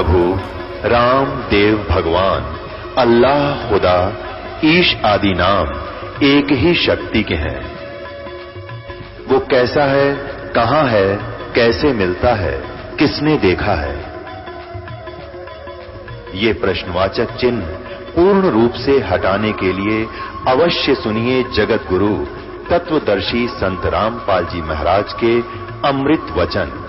प्रभु राम देव भगवान अल्लाह खुदा ईश आदि नाम एक ही शक्ति के हैं। वो कैसा है, कहां है, कैसे मिलता है, किसने देखा है? ये प्रश्नवाचक चिन्ह पूर्ण रूप से हटाने के लिए अवश्य सुनिए जगत गुरु तत्वदर्शी संत रामपाल जी महाराज के अमृत वचन,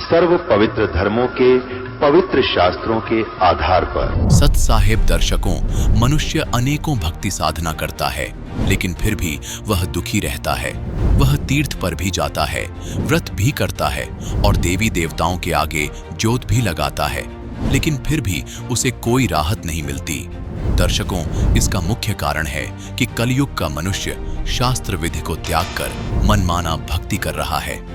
सर्व पवित्र धर्मों के पवित्र शास्त्रों के आधार पर। सत साहेब दर्शकों, मनुष्य अनेकों भक्ति साधना करता है, लेकिन फिर भी वह दुखी रहता है। वह तीर्थ पर भी जाता है, व्रत भी करता है और देवी देवताओं के आगे जोत भी लगाता है, लेकिन फिर भी उसे कोई राहत नहीं मिलती। दर्शकों, इसका मुख्य कारण है कि कलयुग का मनुष्य शास्त्र विधि को त्याग कर मनमाना भक्ति कर रहा है।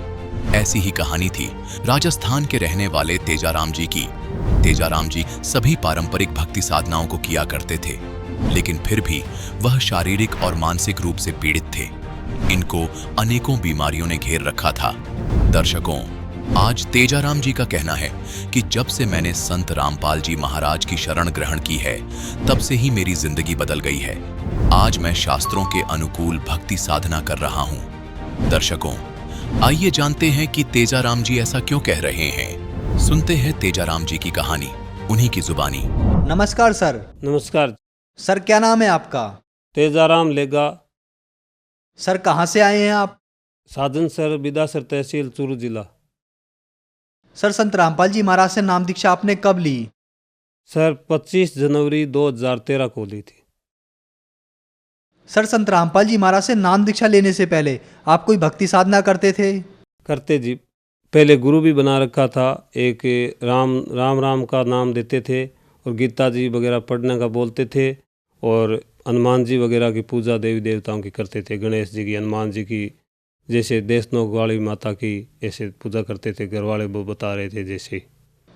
ऐसी ही कहानी थी राजस्थान के रहने वाले तेजाराम जी की। तेजाराम जी सभी पारंपरिक भक्ति साधनाओं को किया करते थे, लेकिन फिर भी वह शारीरिक और मानसिक रूप से पीड़ित थे। इनको अनेकों बीमारियों ने घेर रखा था। दर्शकों, आज तेजाराम जी का कहना है कि जब से मैंने संत रामपाल जी महाराज की शरण ग्रहण की है, तब से ही मेरी जिंदगी बदल गई है। आज मैं शास्त्रों के अनुकूल भक्ति साधना कर रहा हूं। दर्शकों, आइए जानते हैं कि तेजाराम जी ऐसा क्यों कह रहे हैं। सुनते हैं तेजाराम जी की कहानी, उन्हीं की जुबानी। नमस्कार सर। नमस्कार। सर, क्या नाम है आपका? तेजाराम लेगा। सर, कहाँ से आए हैं आप? साधन सर, बिदासर तहसील, चूरू जिला। सर, संत रामपाल जी महाराज से नाम दीक्षा आपने कब ली? सर, 25 जनवरी 2013 को ली थी। सर, संत रामपाल जी महाराज से नाम दीक्षा लेने से पहले आप कोई भक्ति साधना करते थे? करते जी। पहले गुरु भी बना रखा था। एक राम का नाम देते थे और गीता जी वगैरह पढ़ने का बोलते थे, और हनुमान जी वगैरह की पूजा देवी देवताओं की करते थे। गणेश जी की, हनुमान जी की, जैसे देशनोक वाली माता की ऐसे पूजा करते थे। घर वाले वो बता रहे थे जैसे।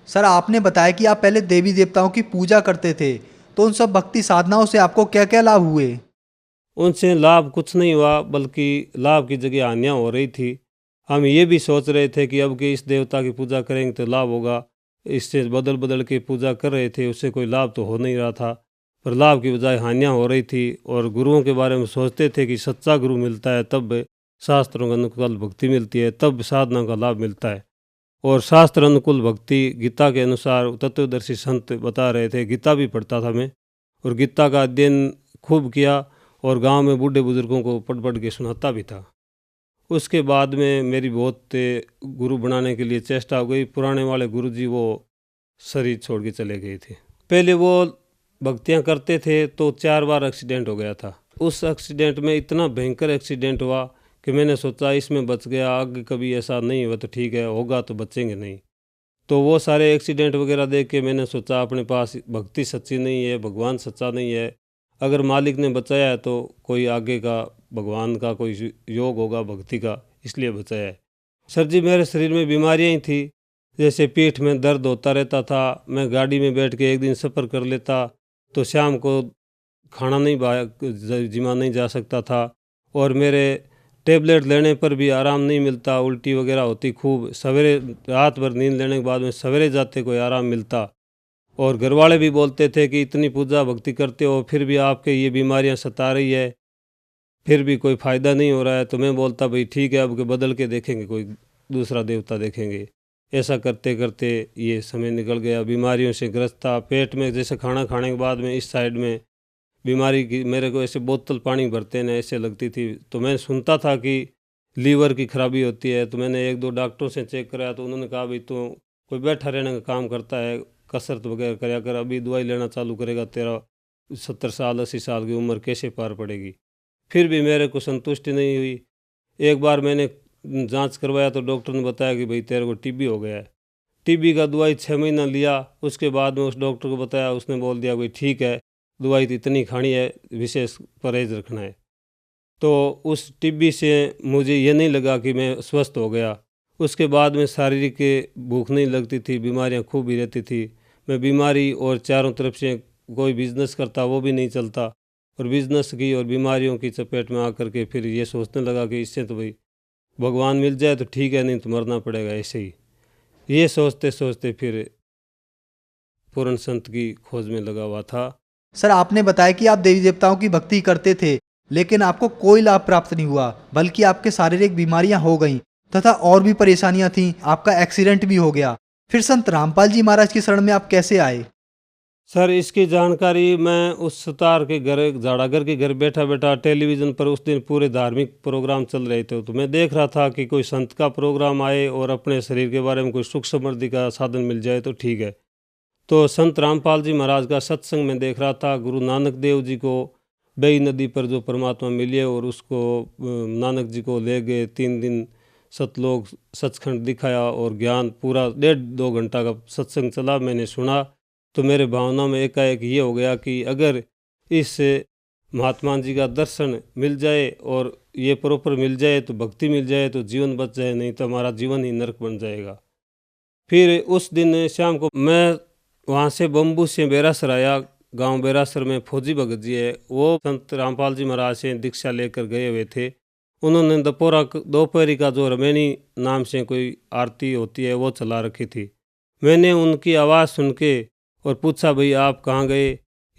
सर, आपने बताया कि आप पहले देवी देवताओं की पूजा करते थे, तो उन सब भक्ति साधनाओं से आपको क्या क्या लाभ हुए? उनसे लाभ कुछ नहीं हुआ, बल्कि लाभ की जगह हानियाँ हो रही थी। हम ये भी सोच रहे थे कि अब कि इस देवता की पूजा करेंगे तो लाभ होगा, इससे बदल बदल के पूजा कर रहे थे, उससे कोई लाभ तो हो नहीं रहा था, पर लाभ की बजाय हानियाँ हो रही थी। और गुरुओं के बारे में सोचते थे कि सच्चा गुरु मिलता है तब शास्त्रों के अनुकूल भक्ति मिलती है, तब साधना का लाभ मिलता है। और शास्त्र अनुकूल भक्ति गीता के अनुसार तत्वदर्शी संत बता रहे थे। गीता भी पढ़ता था मैं, और गीता का अध्ययन खूब किया, और गांव में बूढ़े बुजुर्गों को पढ़ पढ़ के सुनाता भी था। उसके बाद में मेरी बहुत गुरु बनाने के लिए चेष्टा हो गई। पुराने वाले गुरु जी वो शरीर छोड़ के चले गए थे। पहले वो भक्तियां करते थे तो 4 बार एक्सीडेंट हो गया था। उस एक्सीडेंट में इतना भयंकर एक्सीडेंट हुआ कि मैंने सोचा इसमें बच गया, आगे कभी ऐसा नहीं हुआ तो ठीक है, होगा तो बचेंगे नहीं। तो वो सारे एक्सीडेंट वगैरह देख के मैंने सोचा अपने पास भक्ति सच्ची नहीं है, भगवान सच्चा नहीं है। अगर मालिक ने बचाया है तो कोई आगे का भगवान का कोई योग होगा भक्ति का, इसलिए बचाया है। सर जी, मेरे शरीर में बीमारियां ही थी, जैसे पीठ में दर्द होता रहता था। मैं गाड़ी में बैठ के एक दिन सफ़र कर लेता तो शाम को खाना नहीं जिमा नहीं जा सकता था, और मेरे टेबलेट लेने पर भी आराम नहीं मिलता, उल्टी वगैरह होती खूब। सवेरे रात भर नींद लेने के बाद में सवेरे जाते कोई आराम मिलता। और घर वाले भी बोलते थे कि इतनी पूजा भक्ति करते हो फिर भी आपके ये बीमारियां सता रही है, फिर भी कोई फ़ायदा नहीं हो रहा है। तो मैं बोलता भाई ठीक है, अब के बदल के देखेंगे, कोई दूसरा देवता देखेंगे। ऐसा करते करते ये समय निकल गया। बीमारियों से ग्रस्त था। पेट में जैसे खाना खाने के बाद में इस साइड में बीमारी की, मेरे को ऐसे बोतल पानी भरते न ऐसे लगती थी। तो मैं सुनता था कि लीवर की खराबी होती है। तो मैंने 1-2 डॉक्टरों से चेक कराया तो उन्होंने कहा भाई तो कोई बैठा रहने का काम करता है, कसरत वगैरह कराया कर, अभी दवाई लेना चालू करेगा तेरा 70 साल 80 साल की उम्र कैसे पार पड़ेगी। फिर भी मेरे को संतुष्टि नहीं हुई। एक बार मैंने जांच करवाया तो डॉक्टर ने बताया कि भाई तेरे को टीबी हो गया है। टीबी का दवाई 6 महीना लिया। उसके बाद में उस डॉक्टर को बताया, उसने बोल दिया भाई ठीक है, दवाई तो इतनी खानी है, विशेष परहेज रखना है। तो उस टीबी से मुझे ये नहीं लगा कि मैं स्वस्थ हो गया। उसके बाद में शारीरिक भूख नहीं लगती थी, बीमारियां खूब ही रहती थी। मैं बीमारी और चारों तरफ से कोई बिजनेस करता वो भी नहीं चलता, और बिजनेस की और बीमारियों की चपेट में आकर के फिर ये सोचने लगा कि इससे तो भाई भगवान मिल जाए तो ठीक है, नहीं तो मरना पड़ेगा ऐसे ही। ये सोचते सोचते फिर पूर्ण संत की खोज में लगा हुआ था। सर, आपने बताया कि आप देवी देवताओं की भक्ति करते थे, लेकिन आपको कोई लाभ प्राप्त नहीं हुआ, बल्कि आपके शारीरिक बीमारियां हो गईं तथा और भी परेशानियां थीं। आपका एक्सीडेंट भी हो गया। फिर संत रामपाल जी महाराज की शरण में आप कैसे आए? सर, इसकी जानकारी मैं उस सुतार के घर, जाड़ागर के घर बैठा बैठा टेलीविज़न पर उस दिन पूरे धार्मिक प्रोग्राम चल रहे थे, तो मैं देख रहा था कि कोई संत का प्रोग्राम आए और अपने शरीर के बारे में कोई सुख समृद्धि का साधन मिल जाए तो ठीक है। तो संत रामपाल जी महाराज का सत्संग में देख रहा था। गुरु नानक देव जी को बेई नदी पर जो परमात्मा मिले और उसको नानक जी को ले गए, 3 दिन सतलोक सचखंड दिखाया और ज्ञान पूरा 1.5-2 घंटा का सत्संग चला। मैंने सुना तो मेरे भावना में एकाएक ये हो गया कि अगर इस महात्मा जी का दर्शन मिल जाए और ये प्रॉपर मिल जाए तो भक्ति मिल जाए तो जीवन बच जाए, नहीं तो हमारा जीवन ही नरक बन जाएगा। फिर उस दिन शाम को मैं वहाँ से बम्बू से बेरासर आया। गांव बेरासर में फौजी भगत जी है, वो संत रामपाल जी महाराज से दीक्षा लेकर गए हुए थे। उन्होंने दोपहरी का जो रमेणी नाम से कोई आरती होती है वो चला रखी थी। मैंने उनकी आवाज़ सुन के और पूछा, भाई आप कहाँ गए,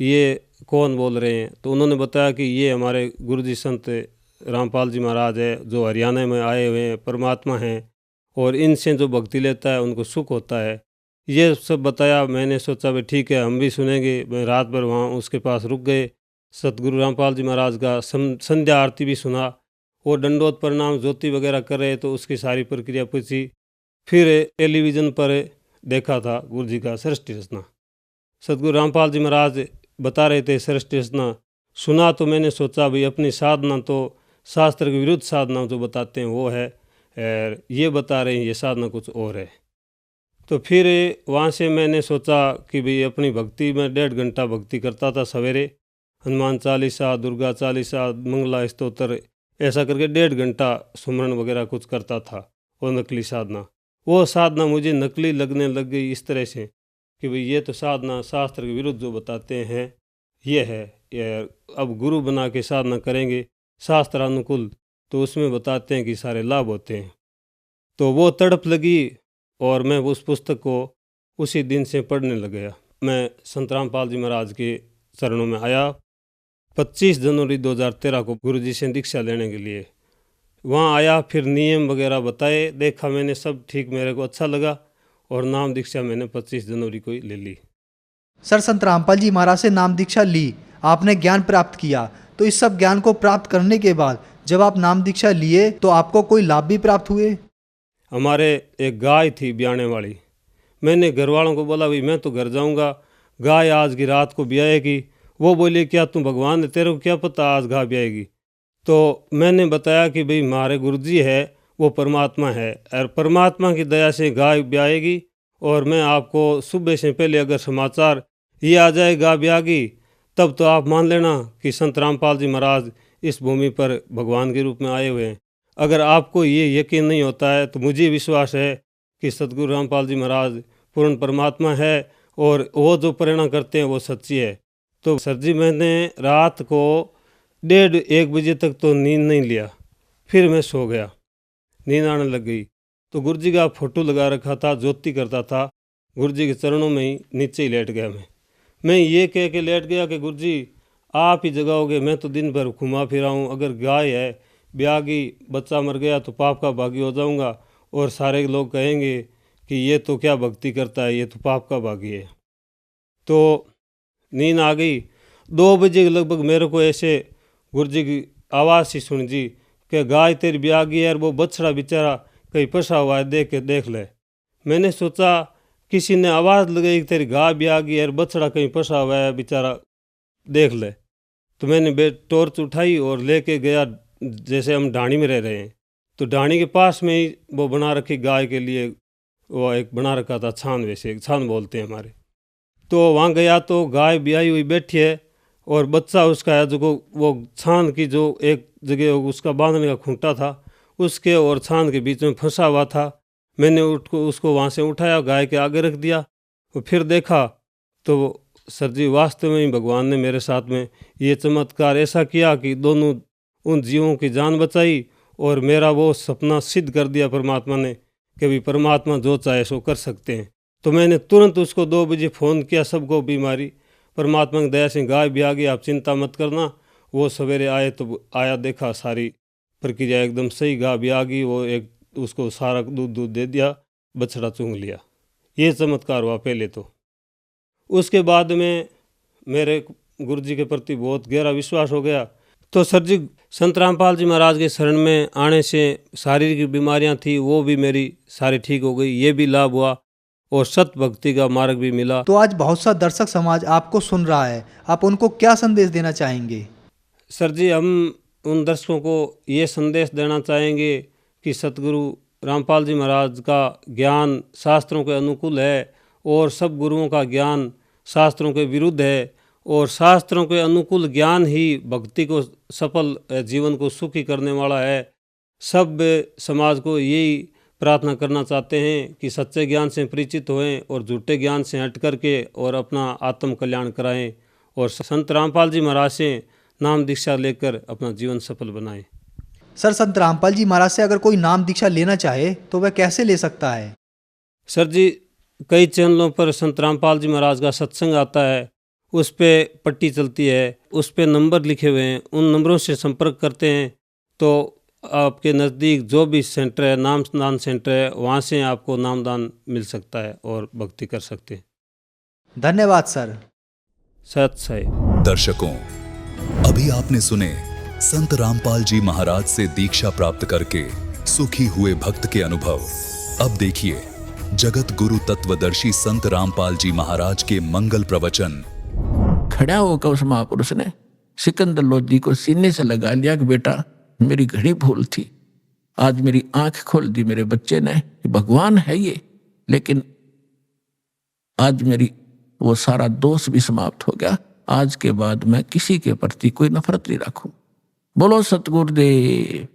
ये कौन बोल रहे हैं? तो उन्होंने बताया कि ये हमारे गुरुजी संत रामपाल जी महाराज है, जो हरियाणा में आए हुए हैं, परमात्मा हैं, और इनसे जो भक्ति लेता है उनको सुख होता है। ये सब बताया। मैंने सोचा भाई ठीक है, हम भी सुनेंगे। मैं रात भर वहाँ उसके पास रुक गए। सतगुरु रामपाल जी महाराज का संध्या आरती भी सुना। वो दंडोत प्रणाम ज्योति वगैरह कर रहे तो उसकी सारी प्रक्रिया पूछी। फिर टेलीविज़न पर देखा था गुरु जी का सृष्टि रचना, सतगुरु रामपाल जी महाराज बता रहे थे सृष्टि रचना। सुना तो मैंने सोचा भाई अपनी साधना तो शास्त्र के विरुद्ध साधना जो बताते हैं वो है, और ये बता रहे हैं ये साधना कुछ और है। तो फिर वहाँ से मैंने सोचा कि भाई अपनी भक्ति में 1.5 घंटा भक्ति करता था। सवेरे हनुमान चालीसा, दुर्गा चालीसा, मंगला स्तोत्र, ऐसा करके 1.5 घंटा सुमरन वगैरह कुछ करता था। वो नकली साधना, वो साधना मुझे नकली लगने लग गई इस तरह से कि भाई ये तो साधना शास्त्र के विरुद्ध जो बताते हैं ये है। अब गुरु बना के साधना करेंगे शास्त्रानुकूल तो उसमें बताते हैं कि सारे लाभ होते हैं। तो वो तड़प लगी और मैं उस पुस्तक को उसी दिन से पढ़ने लग गया। मैं संत रामपाल जी महाराज के चरणों में आया 25 जनवरी 2013 को गुरुजी से दीक्षा लेने के लिए। वहाँ आया, फिर नियम वगैरह बताए, देखा मैंने, सब ठीक, मेरे को अच्छा लगा और नाम दीक्षा मैंने 25 जनवरी को ही ले ली। सर, संत रामपाल जी महाराज से नाम दीक्षा ली, आपने ज्ञान प्राप्त किया, तो इस सब ज्ञान को प्राप्त करने के बाद जब आप नाम दीक्षा लिए तो आपको कोई लाभ भी प्राप्त हुए? हमारे एक गाय थी ब्याने वाली। मैंने घर वालों को बोला भाई मैं तो घर जाऊंगा, गाय आज की रात को ब्याएगी। वो बोले क्या तू भगवान है, तेरे को क्या पता आज गाय ब्याएगी? तो मैंने बताया कि भाई हमारे गुरुजी है वो परमात्मा है और परमात्मा की दया से गाय ब्याएगी, और मैं आपको सुबह से पहले अगर समाचार ये आ जाए गाय ब्याएगी तब तो आप मान लेना कि संत रामपाल जी महाराज इस भूमि पर भगवान के रूप में आए हुए हैं। अगर आपको ये यकीन नहीं होता है तो मुझे विश्वास है कि सतगुरु रामपाल जी महाराज पूर्ण परमात्मा है और वो जो प्रेरणा करते हैं वो सच्ची है। तो सर जी मैंने रात को 1:30-1 बजे तक तो नींद नहीं लिया, फिर मैं सो गया, नींद आने लग गई। तो गुरुजी का फोटो लगा रखा था, ज्योति करता था, गुरुजी के चरणों में ही नीचे ही लेट गया। मैं ये कह के लेट गया कि गुरुजी आप ही जगाओगे, मैं तो दिन भर घुमा फिरा हूँ, अगर गाय है ब्यागी, बच्चा मर गया तो पाप का भागी हो जाऊंगा और सारे लोग कहेंगे कि ये तो क्या भक्ति करता है, ये तो पाप का भागी है। तो नींद आ गई। 2 बजे के लगभग मेरे को ऐसे गुरुजी की आवाज़ सी सुन जी कि गाय तेरी ब्यागी है और वो बछड़ा बेचारा कहीं फंसा हुआ है, देख ले। मैंने सोचा किसी ने आवाज़ लगाई कि तेरी गाय ब्यागी है और बछड़ा कहीं फंसा हुआ है बेचारा, देख ले। तो मैंने टॉर्च उठाई और लेके गया। जैसे हम ढाणी में रह रहे हैं तो ढाणी के पास में ही वो बना रखी गाय के लिए, वो एक बना रखा था छान, वैसे एक छान बोलते हैं हमारे। तो वहाँ गया तो गाय ब्याई हुई बैठी है और बच्चा उसका है जो वो छान की जो एक जगह उसका बांधने का खूंटा था उसके और छान के बीच में फंसा हुआ था। मैंने उसको वहाँ से उठाया, गाय के आगे रख दिया और फिर देखा तो सर जी वास्तव में ही भगवान ने मेरे साथ में ये चमत्कार ऐसा किया कि दोनों उन जीवों की जान बचाई और मेरा वो सपना सिद्ध कर दिया परमात्मा ने कि भी परमात्मा जो चाहे सो कर सकते हैं। तो मैंने तुरंत उसको 2 बजे फ़ोन किया, सबको बीमारी। परमात्मा की दया से गाय भी आ गई, आप चिंता मत करना। वो सवेरे आए तो आया, देखा सारी प्रक्रिया एकदम सही, गाय भी आ गई। वो एक उसको सारा दूध दे दिया, बछड़ा चूंग लिया। ये चमत्कार हुआ पहले तो। उसके बाद में मेरे गुरु जी के प्रति बहुत गहरा विश्वास हो गया। तो सर जी, संत रामपाल जी महाराज के शरण में आने से शारीरिक बीमारियां थी वो भी मेरी सारी ठीक हो गई, ये भी लाभ हुआ, और सत भक्ति का मार्ग भी मिला। तो आज बहुत सा दर्शक समाज आपको सुन रहा है, आप उनको क्या संदेश देना चाहेंगे? सर जी, हम उन दर्शकों को ये संदेश देना चाहेंगे कि सतगुरु रामपाल जी महाराज का ज्ञान शास्त्रों के अनुकूल है, और सब गुरुओं का ज्ञान शास्त्रों के विरुद्ध है, और शास्त्रों के अनुकूल ज्ञान ही भक्ति को सफल, जीवन को सुखी करने वाला है। सब समाज को यही प्रार्थना करना चाहते हैं कि सच्चे ज्ञान से परिचित होएं और झूठे ज्ञान से हट करके और अपना आत्म कल्याण कराएं, और संत रामपाल जी महाराज से नाम दीक्षा लेकर अपना जीवन सफल बनाएं। सर, संत रामपाल जी महाराज से अगर कोई नाम दीक्षा लेना चाहे तो वह कैसे ले सकता है? सर जी, कई चैनलों पर संत रामपाल जी महाराज का सत्संग आता है, उस पे पट्टी चलती है, उस पे नंबर लिखे हुए हैं, उन नंबरों से संपर्क करते हैं तो आपके नज़दीक जो भी सेंटर है, नामदान सेंटर है, वहाँ से आपको नामदान मिल सकता है और भक्ति कर सकते हैं। धन्यवाद सर। सत साई। दर्शकों, अभी आपने सुने संत रामपाल जी महाराज से दीक्षा प्राप्त करके सुखी हुए भक्त के अनुभव। अब देखिए जगत गुरु तत्वदर्शी संत रामपाल जी महाराज के मंगल प्रवचन। खड़ा होकर उस महापुरुष ने सिकंदर लोधी को सीने से लगा लिया कि बेटा, मेरी घड़ी भूल थी, आज मेरी आंख खोल दी मेरे बच्चे ने, भगवान है ये, लेकिन आज मेरी वो सारा दोष भी समाप्त हो गया। आज के बाद मैं किसी के प्रति कोई नफरत नहीं रखूं। बोलो सतगुरुदेव।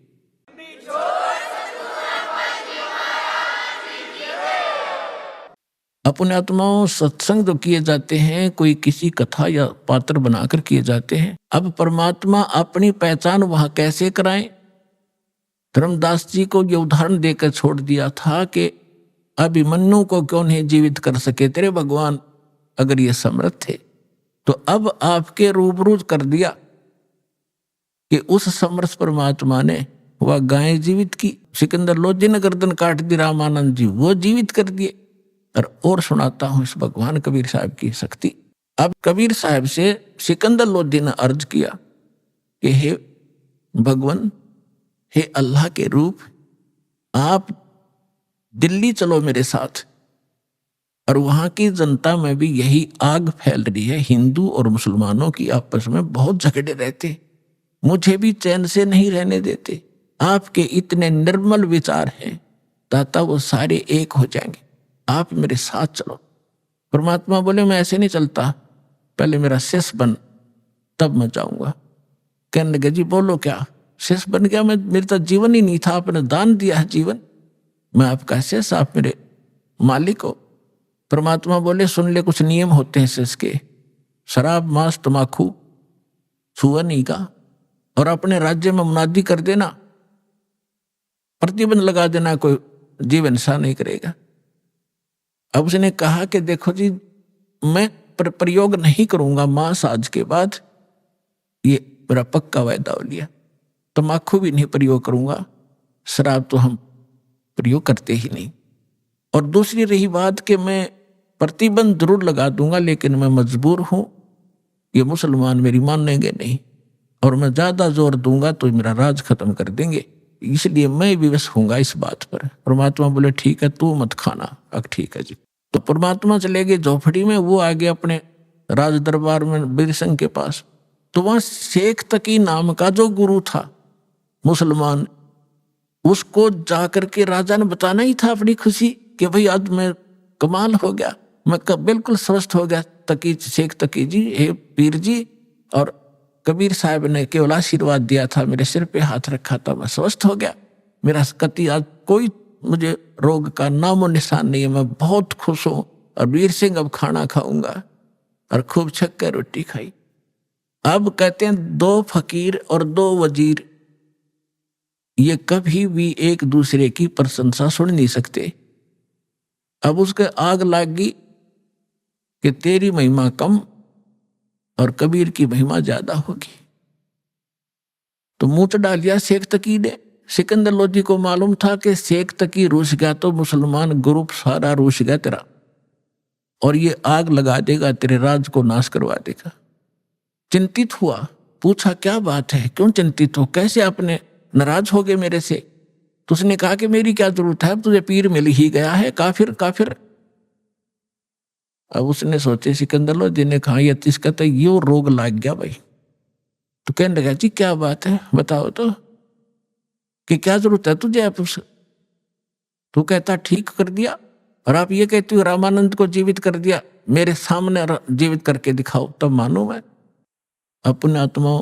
अपने आत्माओं, सत्संग जो किए जाते हैं कोई किसी कथा या पात्र बनाकर किए जाते हैं। अब परमात्मा अपनी पहचान वहां कैसे कराएं? धर्मदास जी को ये उदाहरण देकर छोड़ दिया था कि अभिमन्यु को क्यों नहीं जीवित कर सके तेरे भगवान, अगर ये समर्थ थे तो अब आपके रूबरू कर दिया कि उस समर्थ परमात्मा ने वह गाय जीवित की, सिकंदर लोधी ने गर्दन काट दी, रामानंद जी वो जीवित कर दिए। और सुनाता हूं इस भगवान कबीर साहब की शक्ति। अब कबीर साहब से सिकंदर लोधी ने अर्ज किया कि हे भगवान, हे अल्लाह के रूप, आप दिल्ली चलो मेरे साथ, और वहां की जनता में भी यही आग फैल रही है, हिंदू और मुसलमानों की आपस में बहुत झगड़े रहते, मुझे भी चैन से नहीं रहने देते। आपके इतने निर्मल विचार हैं दाता, वो सारे एक हो जाएंगे, आप मेरे साथ चलो। परमात्मा बोले मैं ऐसे नहीं चलता, पहले मेरा शिष्य बन तब मैं जाऊंगा। कहने लगे जी बोलो क्या? शिष्य बन गया मैं? मेरे तो जीवन ही नहीं था, आपने दान दिया है जीवन, मैं आपका शिष्य, आप मेरे मालिक हो। परमात्मा बोले सुन ले, कुछ नियम होते हैं शिष्य के, शराब मांस तमाकू छुआ नहीं का, और अपने राज्य में मुनादी कर देना, प्रतिबंध लगा देना, कोई जीवन सा नहीं करेगा। अब उसने कहा कि देखो जी, मैं प्रयोग नहीं करूंगा मांस आज के बाद, ये मेरा पक्का वायदा हो लिया। तम्बाकू भी नहीं प्रयोग करूंगा, शराब तो हम प्रयोग करते ही नहीं। और दूसरी रही बात कि मैं प्रतिबंध जरूर लगा दूंगा, लेकिन मैं मजबूर हूं, ये मुसलमान मेरी मानेंगे नहीं, और मैं ज्यादा जोर दूंगा तो मेरा राज खत्म कर देंगे, इसलिए मैं विवश होऊंगा इस बात पर। परमात्मा बोले ठीक है, तू मत खाना। अब ठीक है जी। तो परमात्मा चले गए झोपड़ी में, वो आ गए अपने राज दरबार में बीरसिंह के पास। तो वहां शेख तकी नाम का जो गुरु था मुसलमान, उसको जाकर के राजा ने बताना ही था अपनी खुशी कि भाई आज मैं कमाल हो गया, मैं बिल्कुल स्वस्थ हो गया। तकी शेख तकी जी, हे पीर जी, और कबीर साहब ने केवल आशीर्वाद दिया था, मेरे सिर पे हाथ रखा था, मैं स्वस्थ हो गया, मेरा कति आज कोई मुझे रोग का नामो निशान नहीं है, मैं बहुत खुश हूं। और वीर सिंह अब खाना खाऊंगा, और खूब छक्कर रोटी खाई। अब कहते हैं 2 फकीर और 2 वजीर ये कभी भी एक दूसरे की प्रशंसा सुन नहीं सकते। अब उसके आग लाग गई कि तेरी महिमा कम और कबीर की महिमा ज्यादा होगी। तो मुंह चढ़ा लिया शेख तकी ने। सिकंदर लोधी को मालूम था कि शेख तकी रूस गया तो मुसलमान ग्रुप सारा रूस गया तेरा, और ये आग लगा देगा, तेरे राज को नाश करवा देगा। चिंतित हुआ, पूछा क्या बात है, क्यों चिंतित हो, कैसे आपने नाराज हो गए मेरे से? तो उसने कहा कि मेरी क्या जरूरत है, अब तुझे पीर मिल ही गया है, काफिर काफिर। अब उसने सोचे सिकंदर लोधी ने कहा ये इसका तो यो रोग लग गया भाई। तो कहने लगा जी क्या बात है बताओ तो, कि क्या जरूरत है तुझे आप उस? तो कहता ठीक कर दिया, और आप ये कहते हो रामानंद को जीवित कर दिया, मेरे सामने जीवित करके दिखाओ तब मानो मैं। अपने आत्मा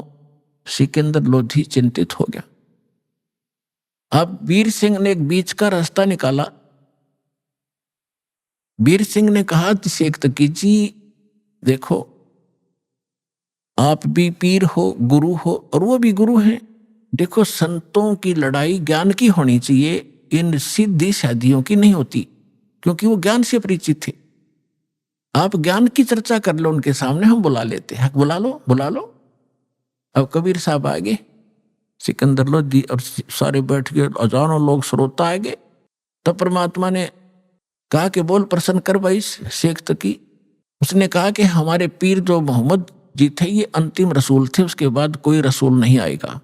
सिकंदर लोधी चिंतित हो गया। अब वीर सिंह ने एक बीच का रास्ता निकाला। वीर सिंह ने कहा शेख तकी जी देखो, आप भी पीर हो, गुरु हो, और वो भी गुरु हैं। देखो संतों की लड़ाई ज्ञान की होनी चाहिए, इन सीधी शादियों की नहीं होती, क्योंकि वो ज्ञान से परिचित थे। आप ज्ञान की चर्चा कर लो उनके सामने, हम बुला लेते हैं, बुला लो बुला लो। अब कबीर साहब आ गए, सिकंदर लोधी और सारे बैठ गए, हजारों लोग श्रोता आ गए। तब परमात्मा ने कहा कि बोल प्रसन्न कर भाई शेख तकी। उसने कहा कि हमारे पीर जो मोहम्मद जी थे ये अंतिम रसूल थे, उसके बाद कोई रसूल नहीं आएगा,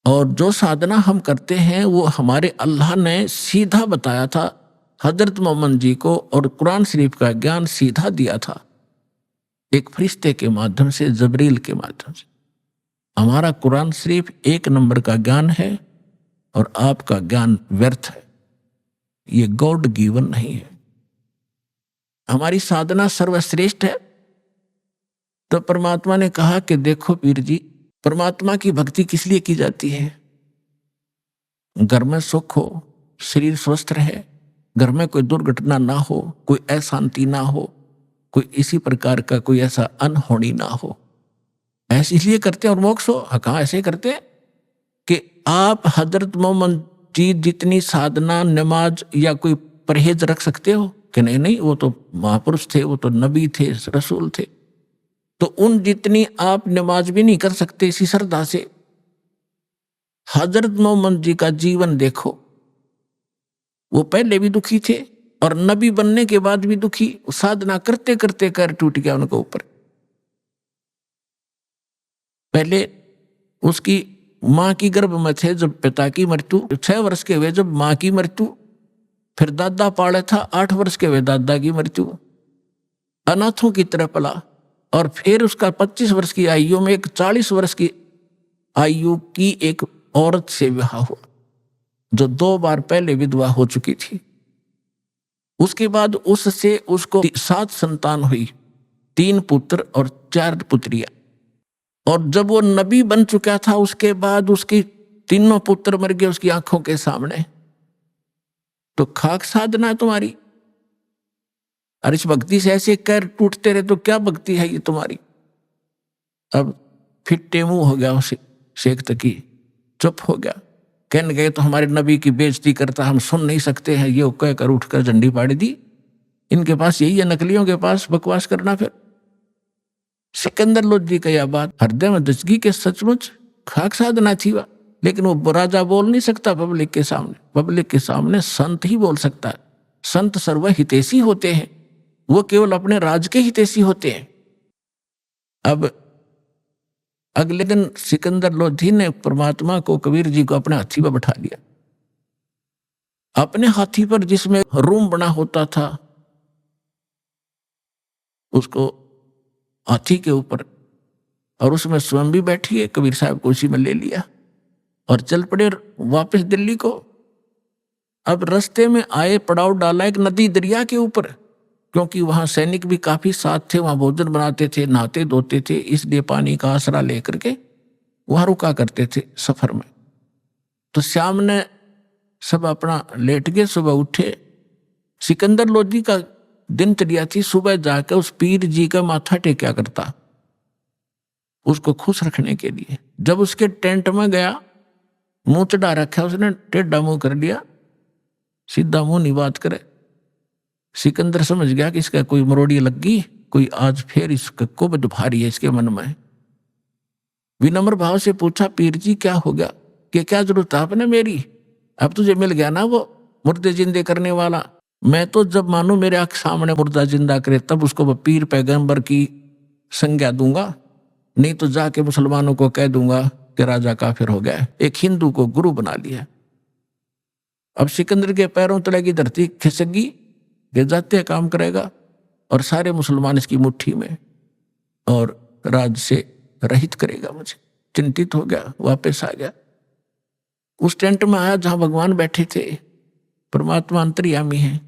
और जो साधना हम करते हैं वो हमारे अल्लाह ने सीधा बताया था हजरत मोहम्मद जी को, और कुरान शरीफ का ज्ञान सीधा दिया था एक फरिश्ते के माध्यम से, जबरील के माध्यम से। हमारा कुरान शरीफ 1 नंबर का ज्ञान है और आपका ज्ञान व्यर्थ है, ये गॉड गिवन नहीं है। हमारी साधना सर्वश्रेष्ठ है। तो परमात्मा ने कहा कि देखो पीर जी, परमात्मा की भक्ति किस लिए की जाती है? घर में सुख हो, शरीर स्वस्थ रहे, घर में कोई दुर्घटना ना हो, कोई अशांति ना हो, कोई इसी प्रकार का कोई ऐसा अनहोनी ना हो, ऐसे इसलिए करते हैं। और मोक्ष हो, कहाँ ऐसे करते हैं कि आप हजरत मोहम्मद जी जितनी साधना, नमाज या कोई परहेज रख सकते हो कि नहीं? नहीं, वो तो महापुरुष थे, वो तो नबी थे, रसूल थे। तो उन जितनी आप नमाज भी नहीं कर सकते इसी श्रद्धा से। हजरत मोहम्मद जी का जीवन देखो, वो पहले भी दुखी थे और नबी बनने के बाद भी दुखी, साधना करते करते कर टूट गया उनके ऊपर। पहले उसकी मां की गर्भ में थे जब पिता की मृत्यु, 6 वर्ष के हुए जब मां की मृत्यु, फिर दादा पाले था, 8 वर्ष के हुए दादा की मृत्यु, अनाथों की तरह पला, और फिर उसका 25 वर्ष की आयु में एक 40 वर्ष की आयु की एक औरत से विवाह हुआ जो 2 बार पहले विधवा हो चुकी थी। उसके बाद उससे उसको 7 संतान हुई, 3 पुत्र और 4 पुत्रियां। और जब वो नबी बन चुका था उसके बाद उसकी 3 पुत्र मर गए उसकी आंखों के सामने। तो खाक साधना है तुम्हारी, और इस भक्ति से ऐसे कर टूटते रहे तो क्या भक्ति है ये तुम्हारी? अब फिट्टे मुंह हो गया उसे शेख तकी, चुप हो गया। कहने गए तो हमारे नबी की बेइज्जती करता, हम सुन नहीं सकते हैं, ये कहकर उठकर झंडी फाड़ दी। इनके पास यही है, नकलियों के पास बकवास करना। फिर सिकंदर लोधी का यह बात हृदय में दचगी के सचमुच खाक साधना थी वह, लेकिन वो राजा बोल नहीं सकता पब्लिक के सामने। पब्लिक के सामने संत ही बोल सकता है। संत सर्व हितैषी होते हैं, वो केवल अपने राज के हितैषी होते हैं। अब अगले दिन सिकंदर लोधी ने परमात्मा को, कबीर जी को अपने हाथी पर बैठा लिया। अपने हाथी पर जिसमें रूम बना होता था उसको हाथी के ऊपर, और उसमें स्वयं भी बैठी है, कबीर साहब को उसी में ले लिया और चल पड़े वापस दिल्ली को। अब रास्ते में आए, पड़ाव डाला एक नदी दरिया के ऊपर, क्योंकि वहां सैनिक भी काफी साथ थे, वहां भोजन बनाते थे, नहाते धोते थे, इसलिए पानी का आसरा लेकर के वहां रुका करते थे सफर में। तो शाम ने सब अपना लेट गए, सुबह उठे। सिकंदर लोधी का दिनचर्या थी सुबह जाकर उस पीर जी का माथा टेक्या करता, उसको खुश रखने के लिए। जब उसके टेंट में गया, मुंह चढ़ा रखा उसने, टेढ़ा मुंह कर लिया, सीधा मुंह नहीं बात करे। सिकंदर समझ गया कि इसका कोई मरोड़ी लग गई, कोई आज फिर इसका कुबद भारी है इसके मन में। विनम्र भाव से पूछा, पीर जी क्या हो गया, कि क्या जरूरत है आपने मेरी? अब तुझे मिल गया ना वो मुर्दे जिंदे करने वाला। मैं तो जब मानू मेरे आंख सामने मुर्दा जिंदा करे तब उसको पीर पैगंबर की संज्ञा दूंगा, नहीं तो जाके मुसलमानों को कह दूंगा कि राजा काफिर हो गया, एक हिंदू को गुरु बना लिया। अब सिकंदर के पैरों तले की धरती खिसक गई, जाते काम करेगा और सारे मुसलमान इसकी मुट्ठी में, और राज से रहित करेगा मुझे। चिंतित हो गया, वापस आ गया। उस टेंट में आया जहां भगवान बैठे थे, परमात्मा अंतर्यामी है।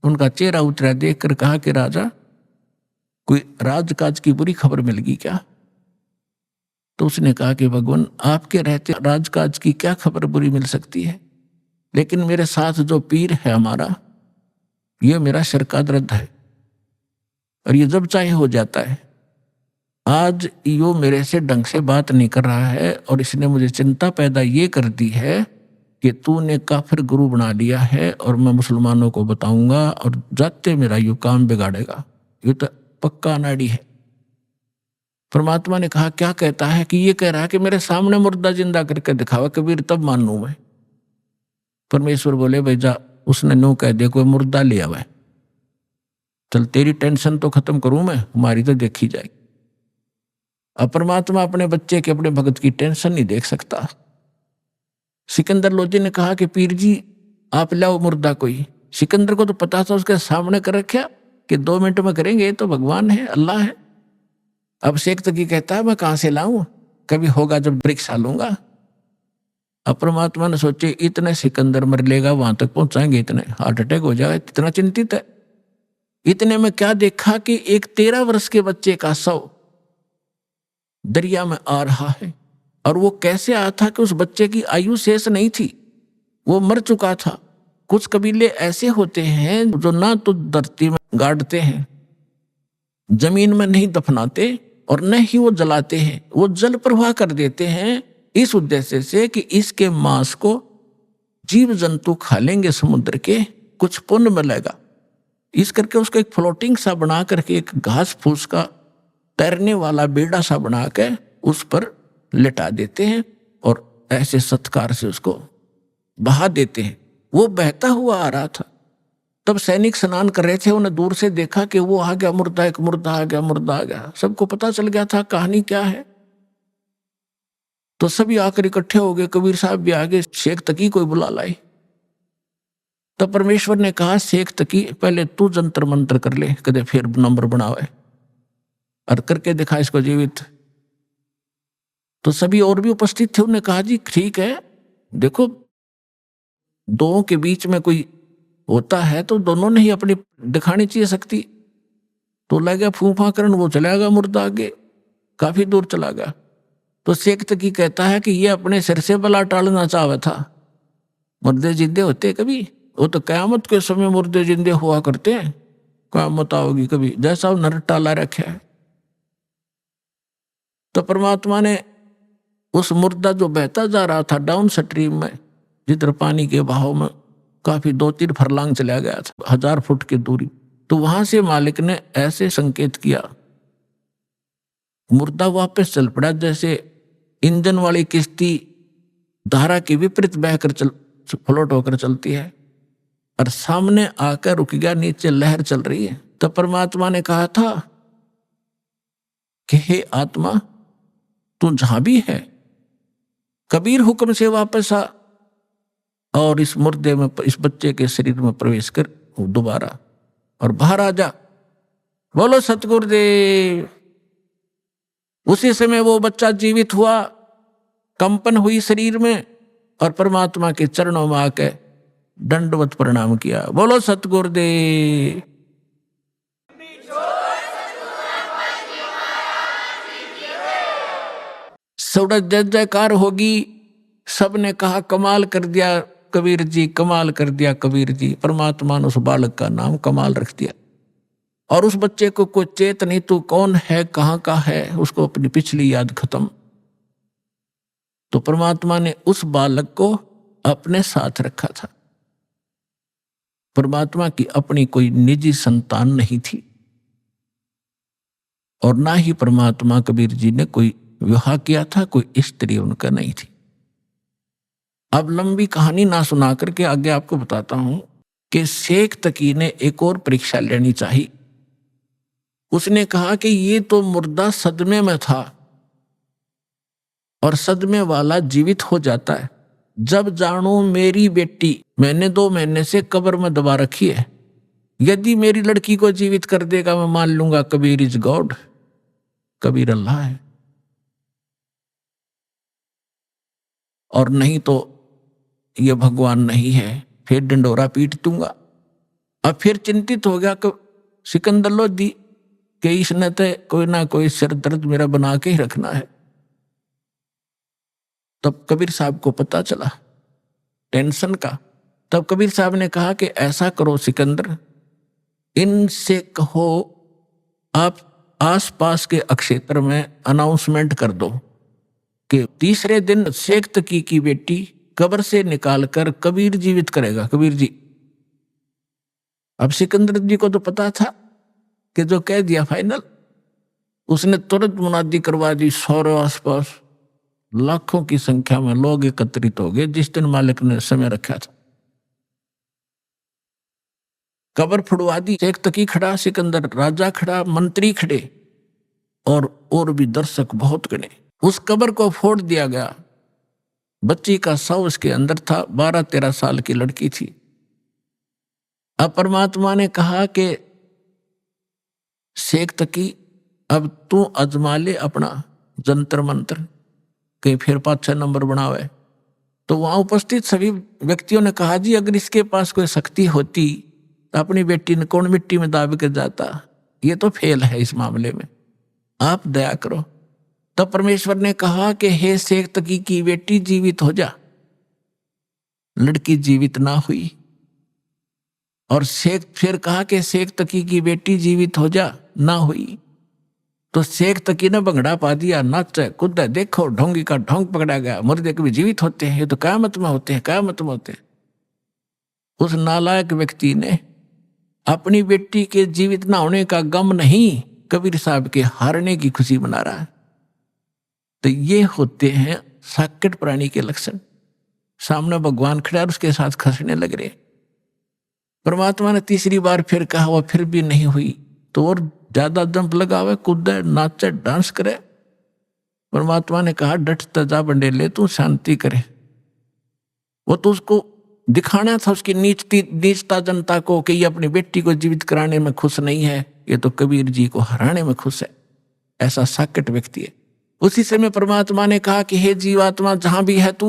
उनका चेहरा उतरा देख कर कहा कि राजा, कोई राजकाज की बुरी खबर मिल गई क्या? तो उसने कहा कि भगवान, आपके रहते राजकाज की क्या खबर बुरी मिल सकती है, लेकिन मेरे साथ जो पीर है हमारा, ये मेरा शरकादरद है और ये जब चाहे हो जाता है। आज यो मेरे से ढंग से बात नहीं कर रहा है और इसने मुझे चिंता पैदा ये कर दी है कि तूने काफिर गुरु बना लिया है और मैं मुसलमानों को बताऊंगा और जाते मेरा यो काम बिगाड़ेगा। ये तो पक्का नाड़ी है। परमात्मा ने कहा, क्या कहता है? कि ये कह रहा है कि मेरे सामने मुर्दा जिंदा करके दिखावा कबीर, तब मानू मैं। परमेश्वर बोले, भाई जा, उसने नो कह दे कोई मुर्दा ले आवे, चल तेरी टेंशन तो खत्म करूं मैं, हमारी तो देखी जाएगी। अब परमात्मा अपने बच्चे के, अपने भगत की टेंशन नहीं देख सकता। सिकंदर लोधी ने कहा कि पीर जी आप लाओ मुर्दा कोई। सिकंदर को तो पता था उसके सामने कर रखा कि 2 मिनट में करेंगे, ये तो भगवान है, अल्लाह है। अब शेख तकी कहता है मैं कहां से लाऊं, कभी होगा जब परीक्षा लूंगा। अब परमात्मा ने सोचे इतने सिकंदर मर लेगा, वहां तक पहुंचाएंगे, इतने हार्ट अटैक हो जाएगा, इतना चिंतित है। इतने में क्या देखा कि एक 13 वर्ष के बच्चे का शव दरिया में आ रहा है। और वो कैसे आया था कि उस बच्चे की आयु शेष नहीं थी, वो मर चुका था। कुछ कबीले ऐसे होते हैं जो ना तो धरती में गाड़ते हैं, जमीन में नहीं दफनाते और न ही वो जलाते हैं, वो जल प्रवाह कर देते हैं, इस उद्देश्य से कि इसके मांस को जीव जंतु खा लेंगे समुद्र के, कुछ पुण्य मिलेगा। इस करके उसको एक फ्लोटिंग सा बना करके, एक घास फूस का तैरने वाला बेड़ा सा बना के उस पर लिटा देते हैं और ऐसे सत्कार से उसको बहा देते हैं। वो बहता हुआ आ रहा था, तब सैनिक स्नान कर रहे थे, उन्हें दूर से देखा कि वो आ गया मुर्दा, एक मुर्दा आ गया, मुर्दा आ गया। सबको पता चल गया था कहानी क्या है। तो सभी आकर इकट्ठे हो गए, कबीर साहब भी आगे, शेख तकी कोई बुला लाई। तो परमेश्वर ने कहा, शेख तकी पहले तू जंतर मंत्र कर ले, कदे फिर नंबर बनावे और करके दिखा इसको जीवित। तो सभी और भी उपस्थित थे, उन्होंने कहा जी ठीक है, देखो दो के बीच में कोई होता है तो दोनों ने ही अपनी दिखानी चाहिए शक्ति। तो लगा फूफा करन, वो चला गया मुर्दा आगे, काफी दूर चला गया। तो शेख तकी कहता है कि ये अपने सिर से बला टालना चाहता था। मुर्दे जिंदे होते कभी, वो तो कयामत के समय मुर्दे जिंदे हुआ करते हैं, कयामत आओगी कभी, जैसा नर टाला रखा है। तो परमात्मा ने उस मुर्दा जो बहता जा रहा था डाउन स्ट्रीम में, जिधर पानी के बहाव में काफी 2-3 फरलांग चला गया था, 1000 फुट की दूरी, तो वहां से मालिक ने ऐसे संकेत किया, मुर्दा वापस चल पड़ा, जैसे इंजन वाली किश्ती धारा के विपरीत बहकर फ्लोट होकर चलती है, और सामने आकर रुक गया, नीचे लहर चल रही है। तो परमात्मा ने कहा था कि हे आत्मा, तू जहां भी है, कबीर हुक्म से वापस आ और इस मुर्दे में, इस बच्चे के शरीर में प्रवेश कर दोबारा और बाहर आ जा। बोलो सतगुरुदेव। उसी समय वो बच्चा जीवित हुआ, कंपन हुई शरीर में और परमात्मा के चरणों में आके दंडवत प्रणाम किया। बोलो सतगुरुदेव। सौड़ा जय जयकार होगी। सबने कहा कमाल कर दिया कबीर जी, कमाल कर दिया कबीर जी। परमात्मा ने उस बालक का नाम कमाल रख दिया। और उस बच्चे को कोई चेत नहीं, तू कौन है, कहाँ का है, उसको अपनी पिछली याद खत्म। तो परमात्मा ने उस बालक को अपने साथ रखा था। परमात्मा की अपनी कोई निजी संतान नहीं थी और ना ही परमात्मा कबीर जी ने कोई विवाह किया था, कोई स्त्री उनका नहीं थी। अब लंबी कहानी ना सुना करके आगे आपको बताता हूं कि शेख तकी ने एक और परीक्षा लेनी चाहिए। उसने कहा कि ये तो मुर्दा सदमे में था और सदमे वाला जीवित हो जाता है। जब जानू मेरी बेटी मैंने 2 महीने से कब्र में दबा रखी है, यदि मेरी लड़की को जीवित कर देगा मैं मान लूंगा कबीर इज गॉड, कबीर अल्लाह है, और नहीं तो ये भगवान नहीं है, फिर डंडोरा पीट दूंगा। अब फिर चिंतित हो गया कि सिकंदर लोधी कि इसने तो कोई ना कोई सिर दर्द मेरा बना के ही रखना है। तब कबीर साहब को पता चला टेंशन का। तब कबीर साहब ने कहा कि ऐसा करो सिकंदर, इनसे कहो आप आसपास के अक्षेत्र में अनाउंसमेंट कर दो कि तीसरे दिन शेख तकी की बेटी कब्र से निकालकर कबीर जीवित करेगा, कबीर जी। अब सिकंदर जी को तो पता था कि जो कह दिया फाइनल। उसने तुरंत मुनादी करवा दी। सारे आसपास लाखों की संख्या में लोग एकत्रित हो गए जिस दिन मालिक ने समय रखा था। कब्र फुड़वा दी। शेख तकी खड़ा, सिकंदर राजा खड़ा, मंत्री खड़े और भी दर्शक बहुत गणे। उस कब्र को फोड़ दिया गया। बच्ची का शव उसके अंदर था। 12-13 साल की लड़की थी। अब परमात्मा ने कहा कि शेख तकी अब तू अजमा ले अपना जंतर मंत्र, कहीं फिर 5-6 नंबर बनावे। तो वहां उपस्थित सभी व्यक्तियों ने कहा जी अगर इसके पास कोई शक्ति होती तो अपनी बेटी ने कौन मिट्टी में दाब के जाता, ये तो फेल है इस मामले में, आप दया करो। तब परमेश्वर ने कहा कि हे शेख तकी की बेटी जीवित हो जा। लड़की जीवित ना हुई। और शेख फिर कहा कि शेख तकी की बेटी जीवित हो जा, ना हुई। तो शेख तकी ने भंगड़ा पा दिया, नाचे कूदे, देखो ढोंगी का ढोंग पकड़ा गया। मुर्दे कभी जीवित होते हैं, ये तो क़यामत में होते हैं, क़यामत में होते हैं। उस नालायक व्यक्ति ने अपनी बेटी के जीवित ना होने का गम नहीं, कबीर साहब के हारने की खुशी मना रहा है। तो ये होते हैं साकेट प्राणी के लक्षण। सामने भगवान खड़ा और उसके साथ खसने लग रहे। परमात्मा ने तीसरी बार फिर कहा, वो फिर भी नहीं हुई। तो और ज्यादा जंप लगावे, कूदे, नाचे, डांस करे। परमात्मा ने कहा डट जा बंडेले, तू शांति करे। वो तो उसको दिखाना था उसकी नीचता जनता को कि ये अपनी बेटी को जीवित कराने में खुश नहीं है, ये तो कबीर जी को हराने में खुश है। ऐसा साकेट व्यक्ति है। उसी समय परमात्मा ने कहा कि हे जीवात्मा जहां भी है तू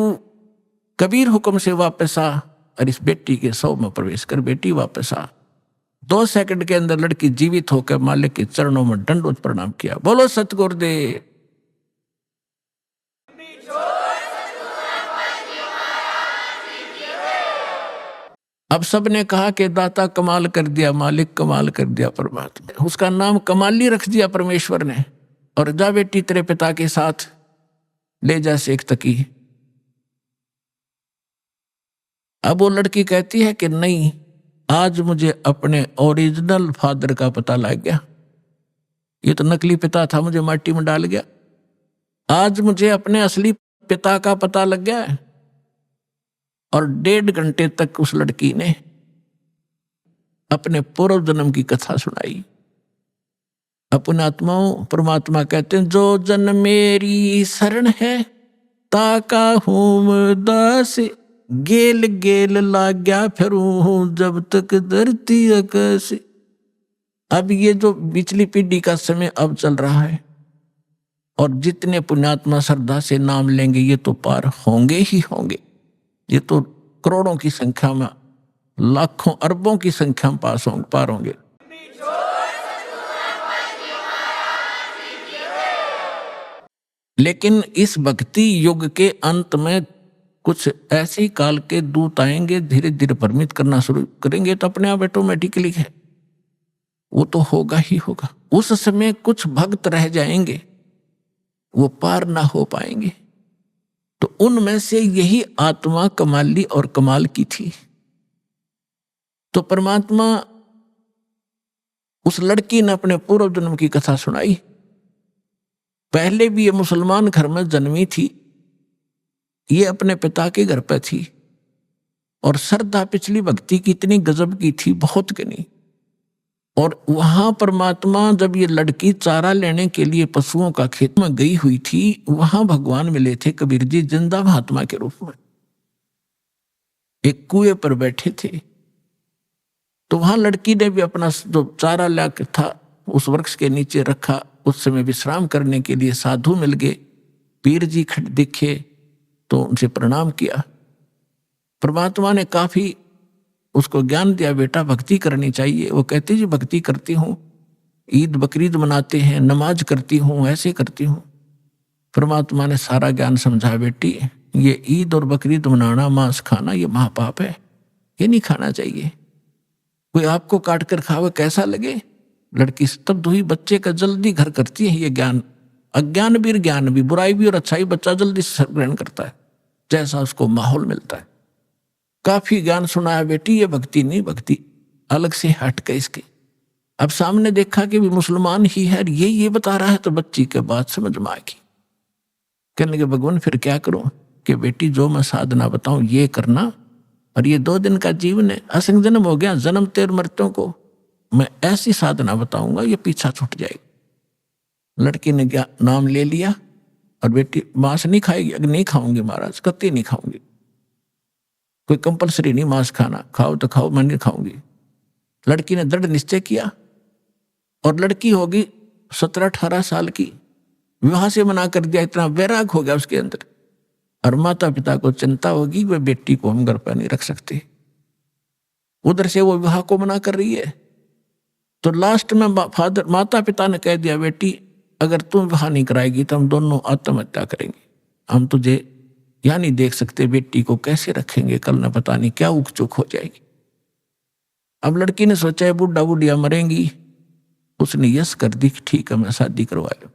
कबीर हुक्म से वापस आ और इस बेटी के शव में प्रवेश कर। बेटी वापस आ। 2 सेकंड के अंदर लड़की जीवित होकर मालिक के चरणों में दंडवत प्रणाम किया। बोलो सतगुरुदेव। अब सबने कहा कि दाता कमाल कर दिया, मालिक कमाल कर दिया। परमात्मा उसका नाम कमाली रख दिया परमेश्वर ने। और जा बेटी तेरे पिता के साथ ले जा शेख तकी। अब वो लड़की कहती है कि नहीं, आज मुझे अपने ओरिजिनल फादर का पता लग गया। ये तो नकली पिता था, मुझे माटी में डाल गया। आज मुझे अपने असली पिता का पता लग गया है। और 1.5 घंटे तक उस लड़की ने अपने पूर्व जन्म की कथा सुनाई। अपने आत्माओं परमात्मा कहते हैं जो जन मेरी शरण है ताका हूं दास, गेल गेल लाग्या फिरूं जब तक धरती आकाश। अब ये जो पिछली पीढ़ी का समय अब चल रहा है और जितने पुण्यात्मा श्रद्धा से नाम लेंगे ये तो पार होंगे ही होंगे। ये तो करोड़ों की संख्या में, लाखों अरबों की संख्या में पार होंगे। लेकिन इस भक्ति युग के अंत में कुछ ऐसे काल के दूत आएंगे, धीरे धीरे भ्रमित करना शुरू करेंगे। तो अपने आप ऑटोमेटिकली है, वो तो होगा ही होगा। उस समय कुछ भक्त रह जाएंगे, वो पार ना हो पाएंगे। तो उनमें से यही आत्मा कमाली और कमाल की थी। तो परमात्मा उस लड़की ने अपने पूर्व जन्म की कथा सुनाई। पहले भी ये मुसलमान घर में जन्मी थी, ये अपने पिता के घर पे थी, और श्रद्धा पिछली भक्ति की इतनी गजब की थी, बहुत की नहीं। और वहां परमात्मा जब ये लड़की चारा लेने के लिए पशुओं का खेत में गई हुई थी, वहां भगवान मिले थे कबीर जी जिंदा महात्मा के रूप में, एक कुएं पर बैठे थे। तो वहां लड़की ने भी अपना जो चारा लाकर था उस वृक्ष के नीचे रखा। उस समय विश्राम करने के लिए साधु मिल गए, पीर जी खड़े दिखे तो उनसे प्रणाम किया। परमात्मा ने काफी उसको ज्ञान दिया, बेटा भक्ति करनी चाहिए। वो कहती जी भक्ति करती हूँ, ईद बकरीद मनाते हैं, नमाज करती हूँ, ऐसे करती हूँ। परमात्मा ने सारा ज्ञान समझा, बेटी ये ईद और बकरीद मनाना, मांस खाना, ये महापाप है, ये नहीं खाना चाहिए। कोई आपको काट कर खावे कैसा लगे? लड़की स्तब्ध हुई। बच्चे का जल्दी घर करती है ये ज्ञान, अज्ञान भी ज्ञान भी, बुराई भी और अच्छाई बच्चा जल्दी से ग्रहण करता है जैसा उसको माहौल मिलता है। काफी ज्ञान सुनाया, बेटी ये भक्ति नहीं, भक्ति अलग से हट के इसके। अब सामने देखा कि भी मुसलमान ही है, ये बता रहा है, तो बच्ची के बात समझ में आएगी। कहने के भगवान फिर क्या करूं? कि बेटी जो मैं साधना बताऊं ये करना, और ये 2 दिन का जीवन है, असंग जन्म हो गया, जन्म तेर मृत्यों को मैं ऐसी साधना बताऊंगा ये पीछा छूट जाएगी। लड़की ने क्या नाम ले लिया, और बेटी मांस नहीं खाएगी? अगर नहीं खाऊंगी महाराज, कत्ती नहीं खाऊंगी, कोई कंपलसरी नहीं मांस खाना, खाओ तो खाओ, मैं नहीं खाऊंगी। लड़की ने दृढ़ निश्चय किया, और लड़की होगी 17-18 साल की, विवाह से मना कर दिया। इतना वैराग हो गया उसके अंदर, और माता पिता को चिंता होगी वे बेटी को हम घर पर नहीं रख सकते। उधर से वो विवाह को मना कर रही है, तो लास्ट में माता पिता ने कह दिया, बेटी अगर तुम विवाह नहीं कराएगी तो हम दोनों आत्महत्या करेंगे, हम तुझे यहाँ नहीं देख सकते, बेटी को कैसे रखेंगे, कल न पता नहीं क्या उक चुक हो जाएगी। अब लड़की ने सोचा है बुढ़ा बुढ़िया मरेंगी, उसने यस कर दी, ठीक है मैं शादी करवा लूं।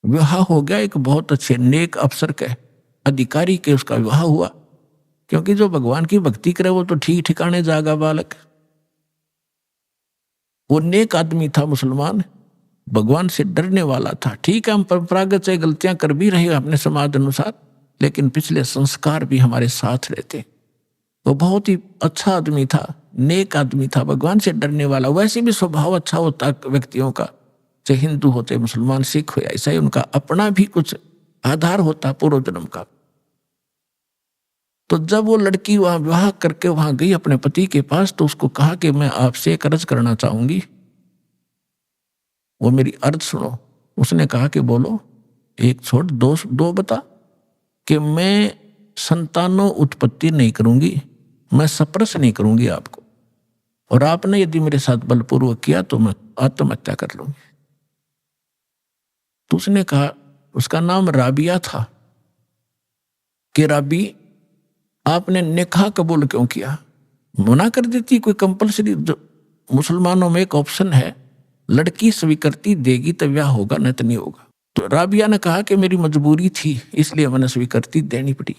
विवाह हो गया, एक बहुत अच्छे नेक अफसर के अधिकारी के उसका विवाह हुआ, क्योंकि जो भगवान की भक्ति करे वो तो ठीक ठिकाने जागा बालक। वो नेक आदमी था, मुसलमान, भगवान से डरने वाला था। ठीक है हम परंपरागत से गलतियां कर भी रहे अपने समाज अनुसार, लेकिन पिछले संस्कार भी हमारे साथ रहते। वो बहुत ही अच्छा आदमी था, नेक आदमी था, भगवान से डरने वाला। वैसे भी स्वभाव अच्छा होता व्यक्तियों का, चाहे हिंदू होते, मुसलमान, सिख हो, ऐसा ही उनका अपना भी कुछ आधार होता पूर्व जन्म का। तो जब वो लड़की वहां विवाह करके वहां गई अपने पति के पास, तो उसको कहा कि मैं आपसे एक अर्ज करना चाहूंगी, वो मेरी अर्ज सुनो। उसने कहा कि बोलो, एक छोड़ दो बता। कि मैं संतानों उत्पत्ति नहीं करूंगी, मैं सप्रस नहीं करूंगी आपको, और आपने यदि मेरे साथ बलपूर्वक किया तो मैं आत्महत्या कर लूंगी। तो उसने कहा, उसका नाम राबिया था, कि राबी आपने निकाह कबूल क्यों किया? मना कर देती, कोई कंपलसरी, जो मुसलमानों में एक ऑप्शन है, लड़की स्वीकृति देगी तो ब्याह होगा, नहीं तो नहीं होगा। तो राबिया ने कहा कि मेरी मजबूरी थी इसलिए मैंने स्वीकृति देनी पड़ी।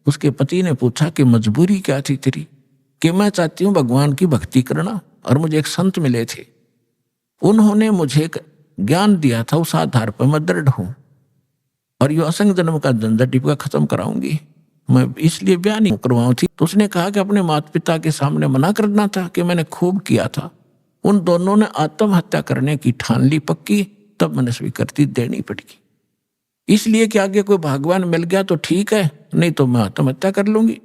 उसके पति ने पूछा कि मजबूरी क्या थी तेरी? कि मैं चाहती हूँ भगवान की भक्ति करना, और मुझे एक संत मिले थे, उन्होंने मुझे ज्ञान दिया था, उस आधार पर मैं दृढ़ हूं, और यो असंग जन्म का झंझट का खत्म कराऊंगी, मैं इसलिए ब्याह नहीं करवाऊं थी। तो उसने कहा कि अपने माता पिता के सामने मना करना था कि मैंने खूब किया था। उन दोनों ने आत्महत्या करने की ठान ली पक्की, तब मैंने स्वीकृति देनी पड़ेगी। इसलिए कि आगे कोई भगवान मिल गया तो ठीक है, नहीं तो मैं आत्महत्या कर लूंगी,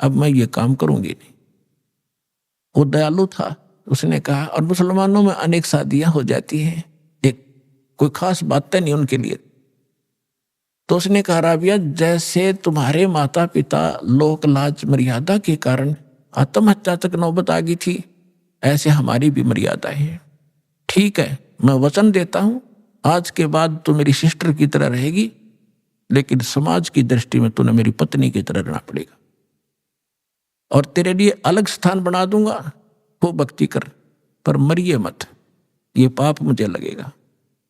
अब मैं ये काम करूंगी नहीं। वो दयालु था, उसने कहा। और मुसलमानों में अनेक शादियां हो जाती हैं, एक कोई खास बातें नहीं उनके लिए। तो उसने कहा, राबिया जैसे तुम्हारे माता पिता लोक लाज मर्यादा के कारण आत्महत्या तक नौबत आ गई थी, ऐसे हमारी भी मर्यादा है। ठीक है, मैं वचन देता हूं, आज के बाद तू मेरी सिस्टर की तरह रहेगी, लेकिन समाज की दृष्टि में तूने मेरी पत्नी की तरह रहना पड़ेगा, और तेरे लिए अलग स्थान बना दूंगा, वो भक्ति कर, पर मरिए मत, ये पाप मुझे लगेगा,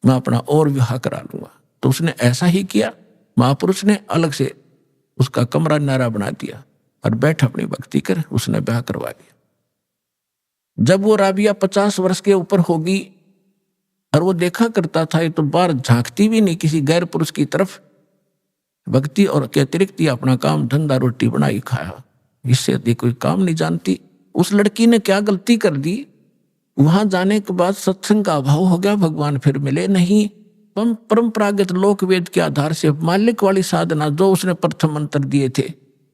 मैं अपना और विवाह करा लूंगा। तो उसने ऐसा ही किया। महापुरुष ने अलग से उसका कमरा नारा बना दिया, और बैठ अपनी भक्ति कर। उसने ब्याह करवा दिया। जब वो राबिया 50 वर्ष के ऊपर होगी और वो देखा करता था, ये तो बाहर झांकती भी नहीं किसी गैर पुरुष की तरफ, भक्ति और के अतिरिक्त ही अपना काम धंधा रोटी बनाई खाया, इससे अधिक कोई काम नहीं जानती। उस लड़की ने क्या गलती कर दी, वहां जाने के बाद सत्संग का अभाव हो गया, भगवान फिर मिले नहीं। परंपरागत लोक वेद के आधार से मालिक वाली साधना जो उसने प्रथम मंत्र दिए थे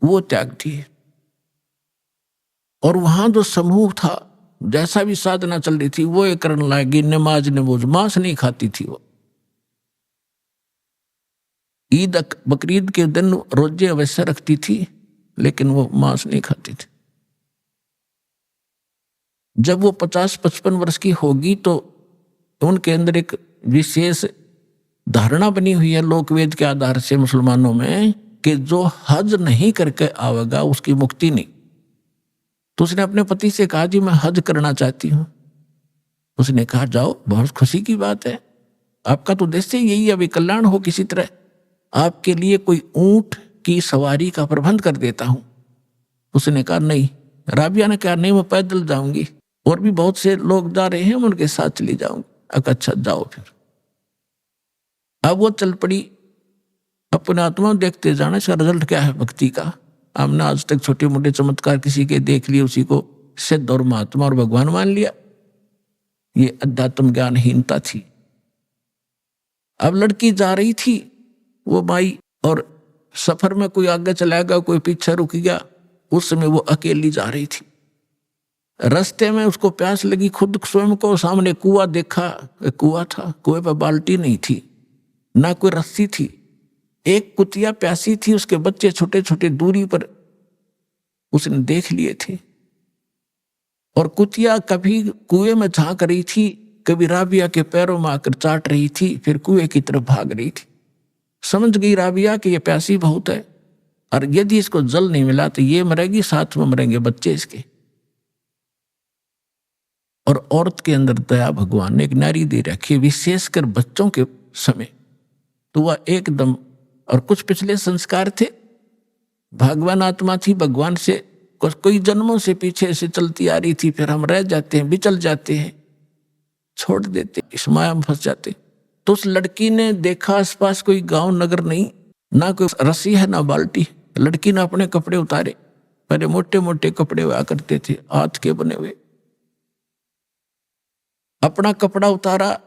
वो त्याग दिए। और वहां जो समूह था, जैसा भी साधना चल रही थी वो ये करने लगी, नमाज नमोज, मांस नहीं खाती थी वो। ईद बकरीद के दिन रोजे अवश्य रखती थी, लेकिन वो मांस नहीं खाती थी। जब वो 50-55 वर्ष की होगी तो उनके अंदर एक विशेष धारणा बनी हुई है लोकवेद के आधार से मुसलमानों में कि जो हज नहीं करके आवेगा उसकी मुक्ति नहीं। तो उसने अपने पति से कहा, जी मैं हज करना चाहती हूं। उसने कहा, जाओ, बहुत खुशी की बात है, आपका तो उद्देश्य यही है, अभी कल्याण हो किसी तरह, आपके लिए कोई ऊंट की सवारी का प्रबंध कर देता हूं। उसने कहा नहीं। राबिया ने कहा, नहीं मैं पैदल जाऊंगी, और भी बहुत से लोग जा रहे हैं, उनके साथ चली जाऊंगी। अच्छा जाओ फिर। अब वो चल पड़ी अपने आत्मा देखते जाना, इसका रिजल्ट क्या है भक्ति का। हमने आज तक छोटे मोटे चमत्कार किसी के देख लिए, उसी को सिद्ध और महात्मा और भगवान मान लिया। ये अध्यात्म ज्ञानहीनता थी। अब लड़की जा रही थी वो माई, और सफर में कोई आगे चला गया, कोई पीछे रुक गया। उस समय वो अकेली जा रही थी। रास्ते में उसको प्यास लगी, खुद स्वयं को सामने कुआं देखा, कुआं था, कुएं पर बाल्टी नहीं थी, ना कोई रस्सी थी। एक कुतिया प्यासी थी, उसके बच्चे छोटे छोटे दूरी पर उसने देख लिए थे। और कुतिया कभी कुएं में झांक रही थी, कभी राबिया के पैरों में आकर चाट रही थी, फिर कुएं की तरफ भाग रही थी। समझ गई राबिया कि ये प्यासी बहुत है, और यदि इसको जल नहीं मिला तो ये मरेगी, साथ में मरेंगे बच्चे इसके। और औरत के अंदर दया भगवान ने एक नारी दे रखी, विशेषकर बच्चों के समय। तो वह एकदम, और कुछ पिछले संस्कार थे, भगवान आत्मा थी, भगवान से कोई जन्मों से पीछे से चलती आ रही थी। फिर हम रह जाते हैं, बिचल जाते हैं, छोड़ देते, इस माया में फंस जाते। तो उस लड़की ने देखा आसपास कोई गांव नगर नहीं, ना कोई रस्सी है ना बाल्टी। लड़की ने अपने कपड़े उतारे, पहले मोटे मोटे कपड़े हुआ करते थे हाथ के बने हुए, अपना कपड़ा उतारा,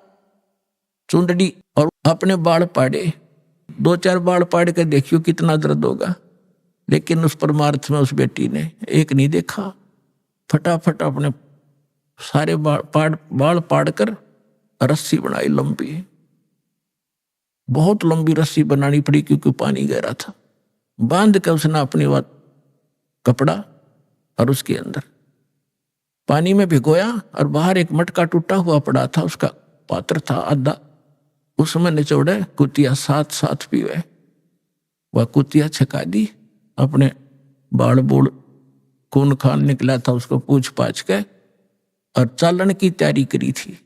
चुंडड़ी, और अपने बाल पाड़े। 2-4 बाल पाड़ के देखियो कितना दर्द होगा। लेकिन उस परमार्थ में उस बेटी ने एक नहीं देखा, फटाफट अपने सारे बाल पाड़ कर रस्सी बनाई लंबी। बहुत लंबी रस्सी बनानी पड़ी क्योंकि पानी गहरा था। बांध कर उसने अपनी बात कपड़ा और उसके अंदर पानी में भिगोया, और बाहर एक मटका टूटा हुआ पड़ा था, उसका पात्र था आधा, उसमें निचोड़े कुतिया साथ साथ पीवे। वह कुतिया छका दी, अपने बाड़ बूढ़ खून खान निकला था उसको पूछ पाछ के, और चालन की तैयारी करी थी।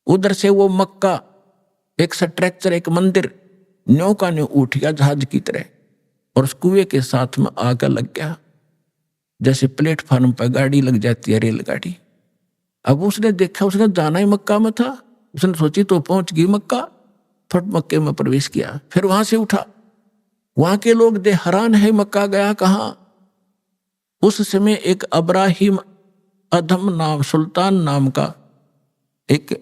उधर से वो मक्का, एक स्ट्रक्चर, एक मंदिर न्यों का न्यों उठ गया जहाज की तरह, और उस कुएं के साथ में आग लग गया, जैसे प्लेटफार्म पर गाड़ी लग जाती है, रेलगाड़ी। अब उसने देखा, उसने जाना ही मक्का में था, उसने सोची तो पहुंच गई मक्का, फट मक्के में प्रवेश किया। फिर वहां से उठा, वहां के लोग दे हैरान है, मक्का गया कहां। उस समय एक अब्राहिम अधम नाम, सुल्तान नाम का एक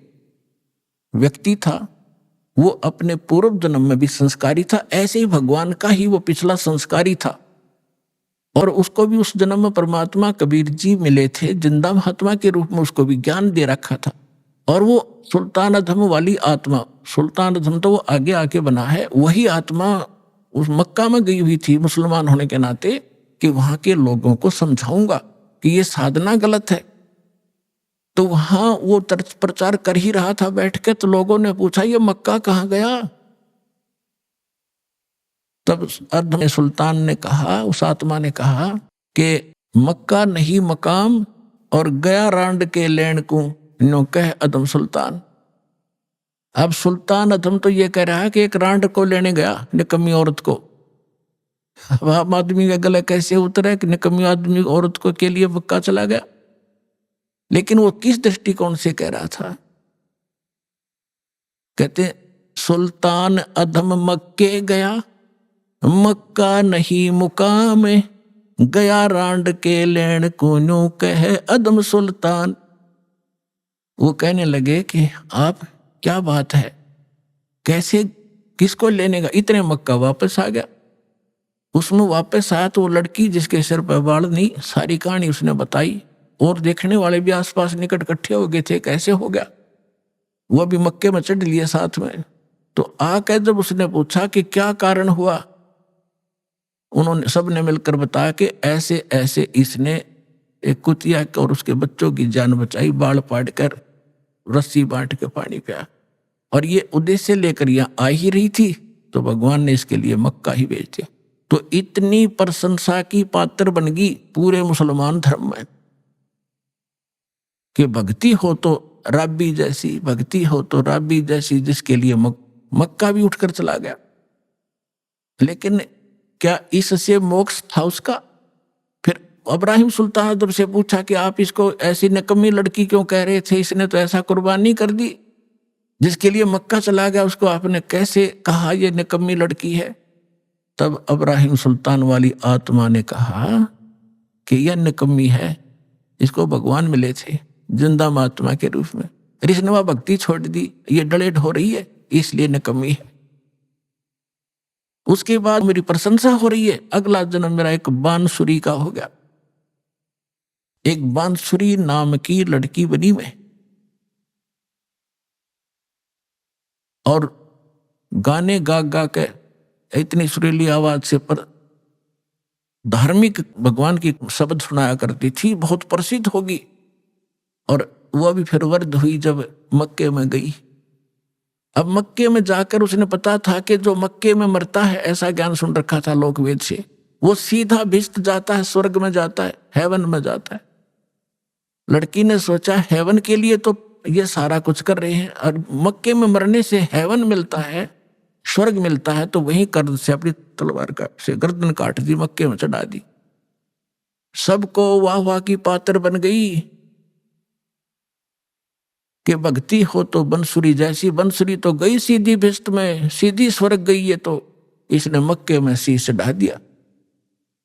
व्यक्ति था। वो अपने पूर्व जन्म में भी संस्कारी था, ऐसे ही भगवान का ही वो पिछला संस्कारी था। और उसको भी उस जन्म में परमात्मा कबीर जी मिले थे, जिंदा महात्मा के रूप में उसको भी ज्ञान दे रखा था। और वो सुल्तान अधम वाली आत्मा, सुल्तान अधम तो वो आगे आके बना है, वही आत्मा उस मक्का में गई हुई थी मुसलमान होने के नाते, कि वहां के लोगों को समझाऊंगा कि ये साधना गलत है। तो वहां वो प्रचार कर ही रहा था बैठ के, तो लोगों ने पूछा ये मक्का कहाँ गया। तब अर्ध में सुल्तान ने कहा, उस आत्मा ने कहा कि मक्का नहीं मकाम, और गया रांड के लेन को नो कह अदम सुल्तान। अब सुल्तान अदम तो ये कह रहा है कि एक रांड को लेने गया, निकम्मी औरत को, अब आम आदमी का गला कैसे उतरा कि निकम्मी आदमी औरत को के लिए मक्का चला गया। लेकिन वो किस दृष्टिकोण से कह रहा था? कहते सुल्तान अधम मक्के गया, मक्का नहीं मुकाम, गया रांड के लेन कोनों कहे अदम सुल्तान। वो कहने लगे कि आप क्या बात है, कैसे किसको लेने का? इतने मक्का वापस आ गया। उसमें वापस आया तो वो लड़की जिसके सिर पर बाल नहीं, सारी कहानी उसने बताई और देखने वाले भी आसपास निकट इकट्ठे हो गए थे, कैसे हो गया? वो भी मक्के में चढ़ लिए साथ में। तो आकर जब उसने पूछा कि क्या कारण हुआ, उन्होंने सबने मिलकर बताया कि ऐसे ऐसे इसने एक कुतिया और उसके बच्चों की जान बचाई, बाल पाट कर रस्सी बांट के पानी पिया, और ये उद्देश्य लेकर यहाँ आ ही रही थी तो भगवान ने इसके लिए मक्का ही भेज दिया। तो इतनी प्रशंसा की पात्र बन गई पूरे मुसलमान धर्म में कि भक्ति हो तो राबी जैसी, भक्ति हो तो राबी जैसी, जिसके लिए मक्का भी उठकर चला गया। लेकिन क्या इससे मोक्ष था उसका? फिर इब्राहिम सुल्तान जब से पूछा कि आप इसको ऐसी निकम्मी लड़की क्यों कह रहे थे, इसने तो ऐसा कुर्बानी कर दी, जिसके लिए मक्का चला गया, उसको आपने कैसे कहा ये निकम्मी लड़की है? तब इब्राहिम सुल्तान वाली आत्मा ने कहा कि यह निकम्मी है, इसको भगवान मिले थे जिंदा महात्मा के रूप में, इसने वह भक्ति छोड़ दी, ये डलेट हो रही है इसलिए निकम्मी है। उसके बाद मेरी प्रशंसा हो रही है, अगला जन्म मेरा एक बांसुरी का हो गया। एक बांसुरी नाम की लड़की बनी मैं, और गाने गा गा के इतनी सुरीली आवाज से पर धार्मिक भगवान की शब्द सुनाया करती थी, बहुत प्रसिद्ध होगी। और वह भी फिर वृद्ध हुई जब मक्के में गई। अब मक्के में जाकर उसने पता था कि जो मक्के में मरता है, ऐसा ज्ञान सुन रखा था लोकवेद से, वो सीधा भिष्ट जाता है, स्वर्ग में जाता है, हेवन में जाता है। लड़की ने सोचा हेवन के लिए तो ये सारा कुछ कर रहे हैं, और मक्के में मरने से हेवन मिलता है, स्वर्ग मिलता है, तो वहीं कर्द से अपनी तलवार का से गर्दन काट दी, मक्के में चढ़ा दी। सबको वाह वाह की पात्र बन गई कि भक्ति हो तो बंसुरी जैसी, बंसुरी तो गई सीधी भिष्ट में, सीधी स्वर्ग गई है, तो इसने मक्के में शीश चढ़ा दिया।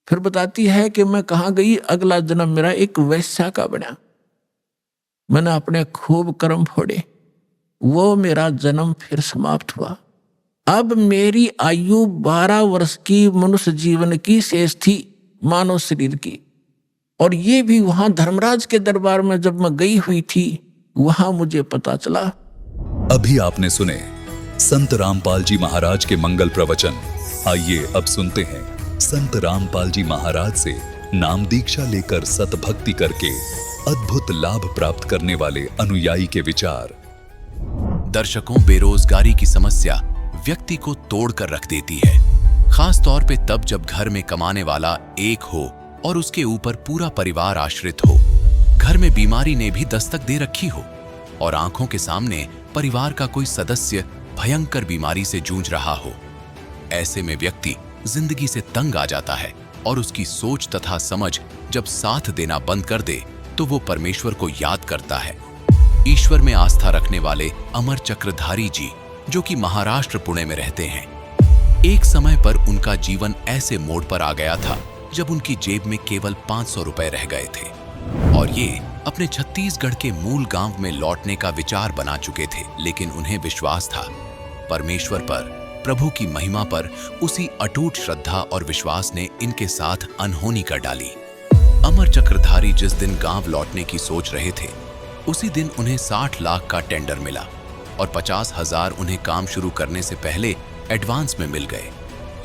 फिर बताती है कि मैं कहाँ गई, अगला जन्म मेरा एक वैश्या का बना, मैंने अपने खूब कर्म फोड़े, वो मेरा जन्म फिर समाप्त हुआ। अब मेरी आयु 12 वर्ष की मनुष्य जीवन की शेष थी, मानव शरीर की। और ये भी वहां धर्मराज के दरबार में जब मैं गई हुई थी, वहां मुझे पता चला। अभी आपने सुने संत रामपाल जी महाराज के मंगल प्रवचन। आइए अब सुनते हैं संत रामपाल जी महाराज से नाम दीक्षा लेकर सतभक्ति करके अद्भुत लाभ प्राप्त करने वाले अनुयायी के विचार। दर्शकों, बेरोजगारी की समस्या व्यक्ति को तोड़कर रख देती है, खास तौर पे तब जब घर में कमाने वाला एक हो और उसके ऊपर पूरा परिवार आश्रित हो। घर में बीमारी ने भी दस्तक दे रखी हो और आंखों के सामने परिवार का कोई सदस्य भयंकर बीमारी से जूझ रहा हो। ऐसे में व्यक्ति जिंदगी से तंग आ जाता है और उसकी सोच तथा समझ जब साथ देना बंद कर दे तो वो परमेश्वर को याद करता है। ईश्वर में आस्था रखने वाले अमर चक्रधारी जी, जो कि महाराष्ट्र पुणे में रहते हैं, एक समय पर उनका जीवन ऐसे मोड़ पर आ गया था जब उनकी जेब में केवल 500 रुपए रह गए थे और ये अपने छत्तीसगढ़ के मूल गांव में लौटने का विचार बना चुके थे। लेकिन उन्हें विश्वास था परमेश्वर पर, प्रभु की महिमा पर। उसी अटूट श्रद्धा और विश्वास ने इनके साथ अनहोनी कर डाली। अमर चक्रधारी जिस दिन गांव लौटने की सोच रहे थे, उसी दिन उन्हें 60 लाख का टेंडर मिला और 50,000 उन्हें काम शुरू करने से पहले एडवांस में मिल गए।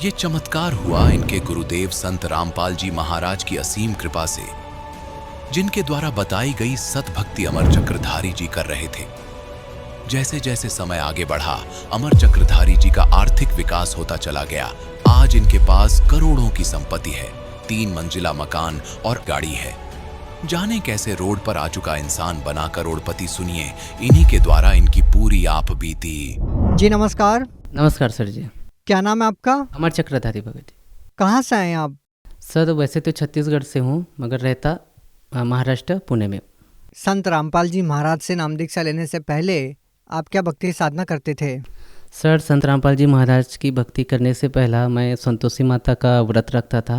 ये चमत्कार हुआ इनके गुरुदेव संत रामपाल जी महाराज की असीम कृपा से, जिनके द्वारा बताई गई सतभक्ति अमर चक्रधारी जी कर रहे थे। जैसे जैसे समय आगे बढ़ा, अमर चक्रधारी जी का आर्थिक विकास होता चला गया। आज इनके पास करोड़ों की संपत्ति है, 3 मंजिला मकान और गाड़ी है। जाने कैसे रोड पर आ चुका इंसान बना करोड़पति, सुनिए इन्हीं के द्वारा इनकी पूरी आप बीती। जी नमस्कार। नमस्कार सर जी। क्या नाम है आपका? अमर चक्रधारी भगत। कहाँ से आए आप? सर वैसे तो छत्तीसगढ़ से हूँ मगर रहता महाराष्ट्र पुणे में। संत रामपाल जी महाराज से नाम दीक्षा लेने से पहले आप क्या भक्ति साधना करते थे? सर संत रामपाल जी महाराज की भक्ति करने से पहला मैं संतोषी माता का व्रत रखता था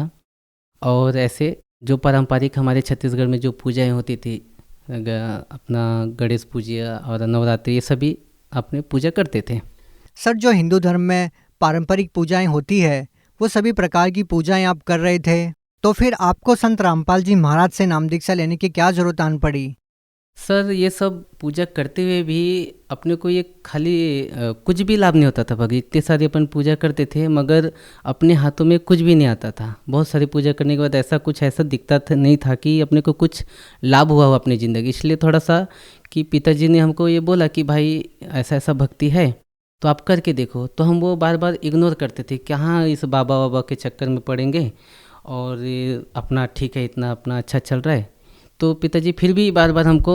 और ऐसे जो पारंपरिक हमारे छत्तीसगढ़ में जो पूजाएं होती थी अपना गणेश पूजा और नवरात्रि ये सभी अपने पूजा करते थे। सर जो हिंदू धर्म में पारंपरिक पूजाएं होती है वो सभी प्रकार की पूजाएं आप कर रहे थे, तो फिर आपको संत रामपाल जी महाराज से नाम दीक्षा लेने की क्या जरूरत आन पड़ी? सर ये सब पूजा करते हुए भी अपने को ये खाली कुछ भी लाभ नहीं होता था भगत। इतने सारे अपन पूजा करते थे मगर अपने हाथों में कुछ भी नहीं आता था। बहुत सारी पूजा करने के बाद ऐसा दिखता था नहीं था कि अपने को कुछ लाभ हुआ हो अपनी ज़िंदगी। इसलिए थोड़ा सा कि पिताजी ने हमको ये बोला कि भाई ऐसा ऐसा भक्ति है तो आप करके देखो, तो हम वो बार बार इग्नोर करते थे कि हाँ इस बाबा बाबा के चक्कर में पड़ेंगे और ये अपना ठीक है इतना अपना अच्छा चल रहा है। तो पिताजी फिर भी बार बार हमको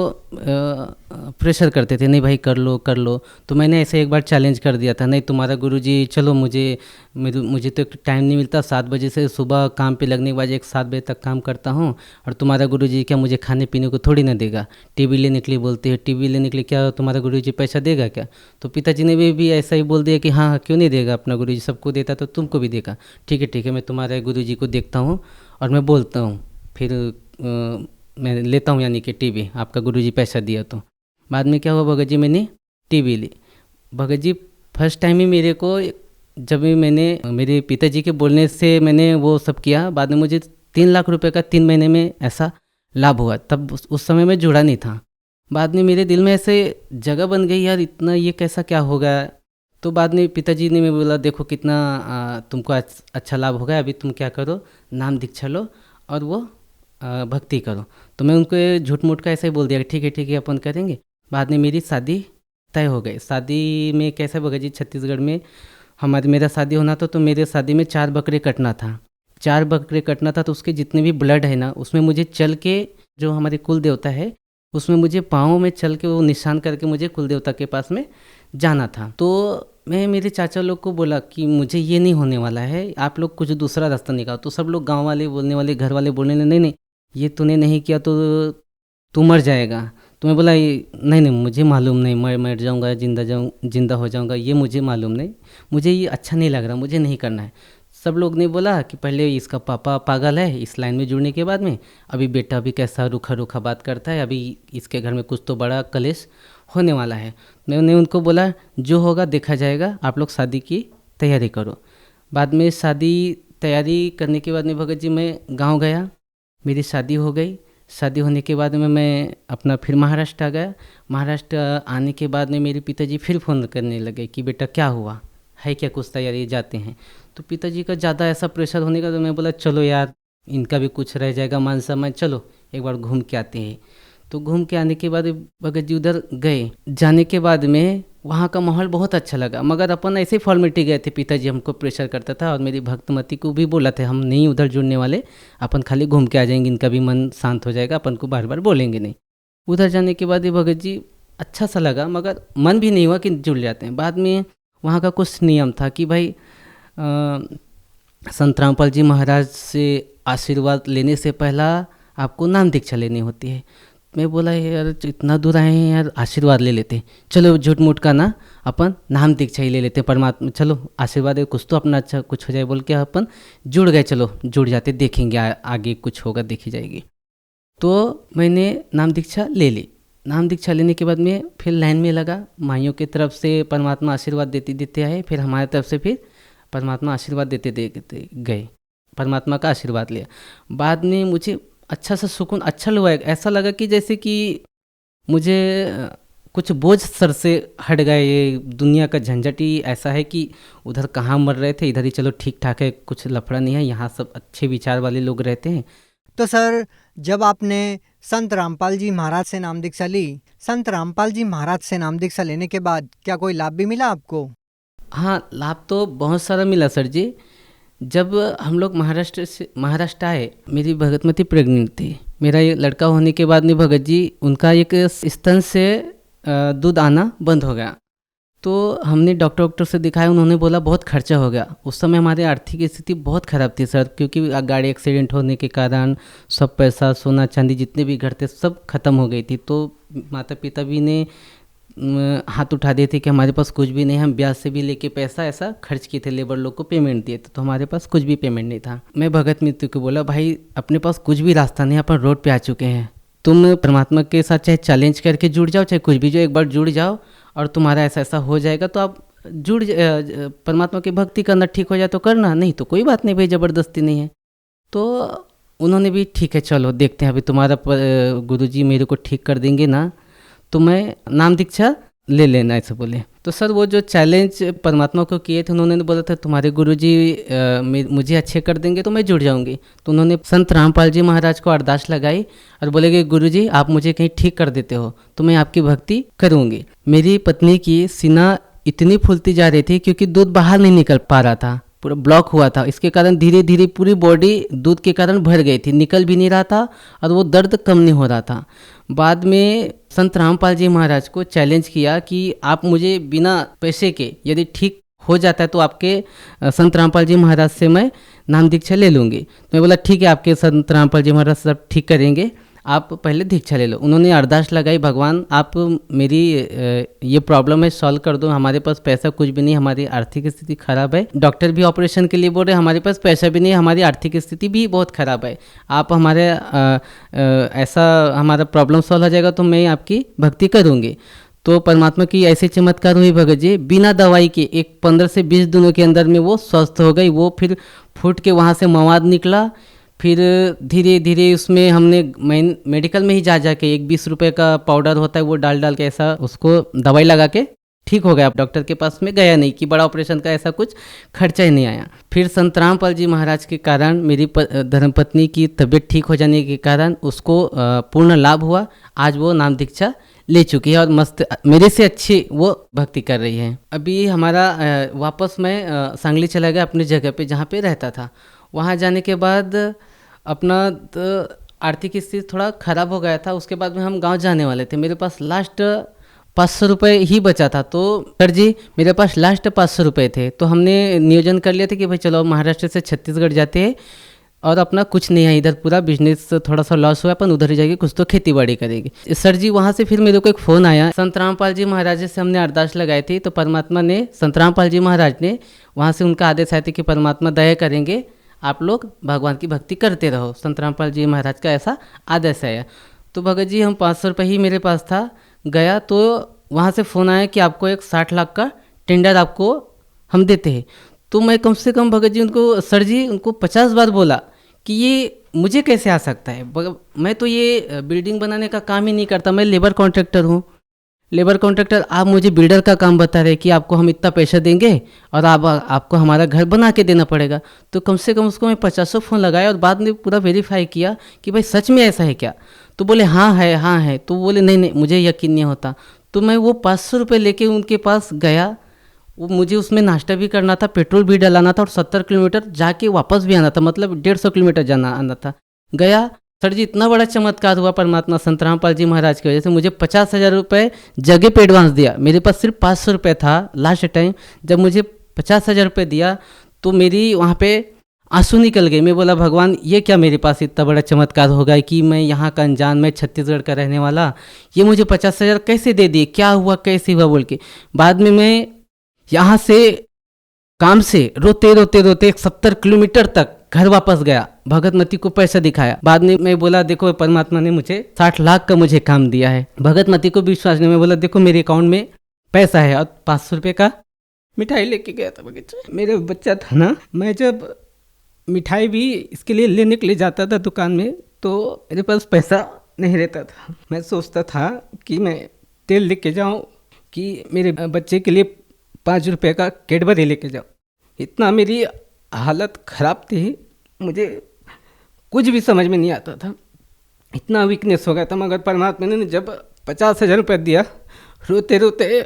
प्रेशर करते थे नहीं भाई कर लो। तो मैंने ऐसे एक बार चैलेंज कर दिया था, नहीं तुम्हारा गुरुजी चलो मुझे तो टाइम नहीं मिलता, 7 बजे से सुबह काम पे लगने के बाद 7 बजे तक काम करता हूँ और तुम्हारा गुरुजी क्या मुझे खाने पीने को थोड़ी ना देगा, टीवी लेने के लिए बोलते हैं, टीवी लेने के लिए क्या तुम्हारा गुरुजी पैसा देगा क्या? तो पिताजी ने भी ऐसा ही बोल दिया कि हाँ क्यों नहीं देगा, अपना गुरुजी सबको देता तो तुमको भी देगा। ठीक है मैं तुम्हारे गुरुजी को देखता हूँ और मैं बोलता हूँ, फिर मैं लेता हूँ यानी कि टीवी, आपका गुरुजी पैसा दिया। तो बाद में क्या हुआ भगत जी, मैंने टीवी ली। भगत जी फर्स्ट टाइम ही मेरे को जब भी मैंने मेरे पिताजी के बोलने से मैंने वो सब किया, बाद में मुझे 3 लाख रुपए का 3 महीने में ऐसा लाभ हुआ। तब उस समय मैं जुड़ा नहीं था। बाद में मेरे दिल में ऐसे जगह बन गई यार इतना ये कैसा क्या हो गया। तो बाद में पिताजी ने मैं बोला देखो कितना तुमको अच्छा लाभ हो गया, अभी तुम क्या करो नाम दीक्षा लो और वो भक्ति करो। तो मैं उनको झूठ मूठ का ऐसे ही बोल दिया ठीक है अपन करेंगे। बाद में मेरी शादी तय हो गई। शादी में कैसे भगत जी छत्तीसगढ़ में मेरा शादी होना था तो मेरे शादी में 4 बकरे कटना था। 4 बकरे कटना था तो उसके जितने भी ब्लड है ना उसमें मुझे चल के जो हमारे कुल देवता है उसमें मुझे पाँव में चल के वो निशान करके मुझे कुल देवता के पास में जाना था। तो मैं मेरे चाचा लोग को बोला कि मुझे ये नहीं होने वाला है, आप लोग कुछ दूसरा रास्ता निकालो। तो सब लोग गाँव वाले बोलने वाले घर वाले बोलने नहीं ये तूने नहीं किया तो तू मर जाएगा। तो मैं बोला नहीं मुझे मालूम नहीं, मैं मर जाऊंगा जिंदा हो जाऊंगा ये मुझे मालूम नहीं, मुझे ये अच्छा नहीं लग रहा, मुझे नहीं करना है। सब लोग ने बोला कि पहले इसका पापा पागल है इस लाइन में जुड़ने के बाद में, अभी बेटा भी कैसा रूखा बात करता है, अभी इसके घर में कुछ तो बड़ा कलेश होने वाला है। मैंने उनको बोला जो होगा देखा जाएगा, आप लोग शादी की तैयारी करो। बाद में शादी तैयारी करने के बाद में भगत जी मैं गाँव गया, मेरी शादी हो गई। शादी होने के बाद में मैं अपना फिर महाराष्ट्र आ गया। महाराष्ट्र आने के बाद में मेरे पिताजी फिर फ़ोन करने लगे कि बेटा क्या हुआ है, क्या कुछ तैयारी जाते हैं। तो पिताजी का ज़्यादा ऐसा प्रेशर होने का तो मैं बोला चलो यार इनका भी कुछ रह जाएगा मान सम्मान, चलो एक बार घूम के आते हैं। तो घूम के आने के बाद भगत जी उधर गए। जाने के बाद में वहाँ का माहौल बहुत अच्छा लगा, मगर अपन ऐसे फॉर्मेलिटी गए थे। पिताजी हमको प्रेशर करता था और मेरी भक्तमती को भी बोला था हम नहीं उधर जुड़ने वाले, अपन खाली घूम के आ जाएंगे, इनका भी मन शांत हो जाएगा, अपन को बार बार बोलेंगे नहीं। उधर जाने के बाद ये भगत जी अच्छा सा लगा, मगर मन भी नहीं हुआ कि जुड़ जाते हैं। बाद में वहाँ का कुछ नियम था कि भाई संत रामपाल जी महाराज से आशीर्वाद लेने से पहला आपको नाम दीक्षा लेनी होती है। मैं बोला यार इतना दूर आए हैं यार आशीर्वाद ले लेते, चलो झूठ मूठ का ना अपन नाम दीक्षा ही ले लेते, परमात्मा चलो आशीर्वाद है कुछ तो अपना अच्छा कुछ हो जाए बोल के अपन जुड़ गए। चलो जुड़ जाते देखेंगे आगे कुछ होगा देखी जाएगी। तो मैंने नाम दीक्षा ले ली। नाम दीक्षा लेने के बाद में फिर लाइन में लगा। माइयों की तरफ से परमात्मा आशीर्वाद देते आए, फिर हमारी तरफ से फिर परमात्मा आशीर्वाद देते गए, परमात्मा का आशीर्वाद लिया। बाद में मुझे अच्छा सा सुकून अच्छा लगा, ऐसा लगा कि जैसे कि मुझे कुछ बोझ सर से हट गए। ये दुनिया का झंझट ही ऐसा है कि उधर कहाँ मर रहे थे इधर ही चलो ठीक ठाक है, कुछ लफड़ा नहीं है, यहाँ सब अच्छे विचार वाले लोग रहते हैं। तो सर जब आपने संत रामपाल जी महाराज से नाम दीक्षा ली, संत रामपाल जी महाराज से नाम दीक्षा लेने के बाद क्या कोई लाभ भी मिला आपको? हाँ लाभ तो बहुत सारा मिला सर जी। जब हम लोग महाराष्ट्र आए, मेरी भगतमती प्रेग्नेंट थी। मेरा ये लड़का होने के बाद में भगत जी उनका एक स्तन से दूध आना बंद हो गया। तो हमने डॉक्टर से दिखाया, उन्होंने बोला बहुत खर्चा हो गया। उस समय हमारी आर्थिक स्थिति बहुत ख़राब थी सर, क्योंकि गाड़ी एक्सीडेंट होने के कारण सब पैसा, सोना चांदी जितने भी घर थे सब खत्म हो गई थी। तो माता पिता भी ने हाथ उठा दिए थे कि हमारे पास कुछ भी नहीं, हम ब्याज से भी लेके पैसा ऐसा खर्च किए थे, लेबर लोग को पेमेंट दिए थे, तो हमारे पास कुछ भी पेमेंट नहीं था। मैं भगत मित्र को बोला, भाई अपने पास कुछ भी रास्ता नहीं, अपन रोड पे आ चुके हैं, तुम परमात्मा के साथ चाहे चैलेंज करके जुड़ जाओ, चाहे कुछ भी जो, एक बार जुड़ जाओ और तुम्हारा ऐसा ऐसा हो जाएगा, तो आप परमात्मा की भक्ति करना ठीक हो जाए तो करना, नहीं तो कोई बात नहीं भाई, ज़बरदस्ती नहीं है। तो उन्होंने भी ठीक है चलो देखते हैं, अभी तुम्हारा गुरुजी मेरे को ठीक कर देंगे ना तो मैं नाम दीक्षा ले लेना, ऐसे बोले। तो सर वो जो चैलेंज परमात्मा को किए थे, उन्होंने बोला था तुम्हारे गुरुजी मुझे अच्छे कर देंगे तो मैं जुड़ जाऊंगी। तो उन्होंने संत रामपाल जी महाराज को अरदास लगाई और बोले कि गुरुजी आप मुझे कहीं ठीक कर देते हो तो मैं आपकी भक्ति करूंगी। मेरी पत्नी की सीना इतनी फूलती जा रही थी क्योंकि दूध बाहर नहीं निकल पा रहा था, पूरा ब्लॉक हुआ था, इसके कारण धीरे धीरे पूरी बॉडी दूध के कारण भर गई थी, निकल भी नहीं रहा था और वो दर्द कम नहीं हो रहा था। बाद में संत रामपाल जी महाराज को चैलेंज किया कि आप मुझे बिना पैसे के यदि ठीक हो जाता है तो आपके संत रामपाल जी महाराज से मैं नाम दीक्षा ले लूँगी। तो मैं बोला ठीक है, आपके संत रामपाल जी महाराज सब ठीक करेंगे, आप पहले दीक्षा ले लो। उन्होंने अरदास लगाई, भगवान आप मेरी ये प्रॉब्लम है सॉल्व कर दो, हमारे पास पैसा कुछ भी नहीं, हमारी आर्थिक स्थिति खराब है, डॉक्टर भी ऑपरेशन के लिए बोल रहे हमारे पास पैसा भी नहीं, हमारी आर्थिक स्थिति भी बहुत खराब है, आप हमारे ऐसा हमारा प्रॉब्लम सॉल्व हो जाएगा तो मैं आपकी भक्ति करूँगी। तो परमात्मा की ऐसे चमत्कार हुई भगत जी, बिना दवाई के एक 15 से 20 दिनों के अंदर में वो स्वस्थ हो गई। वो फिर फूट के वहाँ से मवाद निकला, फिर धीरे धीरे उसमें हमने मेडिकल में ही जा के एक 20 रुपये का पाउडर होता है वो डाल के ऐसा उसको दवाई लगा के ठीक हो गया। डॉक्टर के पास में गया नहीं कि बड़ा ऑपरेशन का ऐसा कुछ खर्चा ही नहीं आया। फिर संत रामपाल जी महाराज के कारण मेरी धर्मपत्नी की तबीयत ठीक हो जाने के कारण उसको पूर्ण लाभ हुआ। आज वो नाम दीक्षा ले चुकी है और मस्त मेरे से अच्छी वो भक्ति कर रही है। अभी हमारा वापस मैं सांगली चला गया अपनी जगह पे जहाँ पे रहता था। वहाँ जाने के बाद अपना आर्थिक स्थिति थोड़ा ख़राब हो गया था। उसके बाद में हम गांव जाने वाले थे, मेरे पास लास्ट 500 रुपये ही बचा था। तो सर जी मेरे पास लास्ट 500 रुपये थे, तो हमने नियोजन कर लिया था कि भाई चलो महाराष्ट्र से छत्तीसगढ़ जाते हैं और अपना कुछ नहीं है, इधर पूरा बिजनेस थोड़ा सा लॉस हुआ, अपन उधर ही जाएंगे, कुछ तो खेती बाड़ी करेंगे। सर जी वहाँ से फिर मेरे को एक फ़ोन आया, संत रामपाल जी महाराज से हमने अरदास लगाई थी, तो परमात्मा ने संत रामपाल जी महाराज ने वहाँ से उनका आदेश आया था कि परमात्मा दया करेंगे, आप लोग भगवान की भक्ति करते रहो। संत रामपाल जी महाराज का ऐसा आदेश आया। तो भगत जी हम 500 रुपये ही मेरे पास था, गया तो वहाँ से फ़ोन आया कि आपको एक 60 लाख का टेंडर आपको हम देते हैं। तो मैं कम से कम भगत जी उनको सर जी उनको 50 बार बोला कि ये मुझे कैसे आ सकता है, मैं तो ये बिल्डिंग बनाने का काम ही नहीं करता, मैं लेबर कॉन्ट्रैक्टर हूँ। लेबर कॉन्ट्रैक्टर, आप मुझे बिल्डर का काम बता रहे कि आपको हम इतना पैसा देंगे और आपको हमारा घर बना के देना पड़ेगा। तो कम से कम उसको मैं 50 फ़ोन लगाया और बाद में पूरा वेरीफाई किया कि भाई सच में ऐसा है क्या। तो बोले हाँ है। तो बोले नहीं मुझे यकीन नहीं होता। तो मैं वो 500 रुपये लेके उनके पास गया। वो मुझे उसमें नाश्ता भी करना था, पेट्रोल भी डलाना था और 70 किलोमीटर जाके वापस भी आना था, मतलब 150 किलोमीटर जाना आना था। गया, सर जी इतना बड़ा चमत्कार हुआ परमात्मा संत रामपाल जी महाराज की वजह से। मुझे 50,000 रुपये जगह पे एडवांस दिया। मेरे पास सिर्फ 500 रुपये था लास्ट टाइम। जब मुझे 50,000 रुपये दिया तो मेरी वहाँ पे आंसू निकल गए। मैं बोला भगवान ये क्या मेरे पास इतना बड़ा चमत्कार होगा कि मैं यहाँ का अनजान, मैं छत्तीसगढ़ का रहने वाला, ये मुझे 50,000 कैसे दे दिए, क्या हुआ कैसे हुआ बोल के। बाद में मैं यहाँ से काम से रोते 70 किलोमीटर तक घर वापस गया, भगतमती को पैसा दिखाया। बाद में मैं बोला देखो परमात्मा ने मुझे 60 लाख का मुझे काम दिया है। भगतमती को विश्वास नहीं। मैं बोला देखो मेरे अकाउंट में पैसा है और 500 रुपये का मिठाई लेके गया था बगीचा। मेरे बच्चा था ना, मैं जब मिठाई भी इसके लिए लेने के लिए जाता था दुकान में तो मेरे पास पैसा नहीं रहता था। मैं सोचता था कि मैं तेल लेके जाऊँ कि मेरे बच्चे के लिए 5 रुपये का कैडबरी लेके जाऊँ। इतना मेरी हालत ख़राब थी, मुझे कुछ भी समझ में नहीं आता था, इतना वीकनेस हो गया था। मगर परमात्मा ने जब 50,000 रुपये दिया, रोते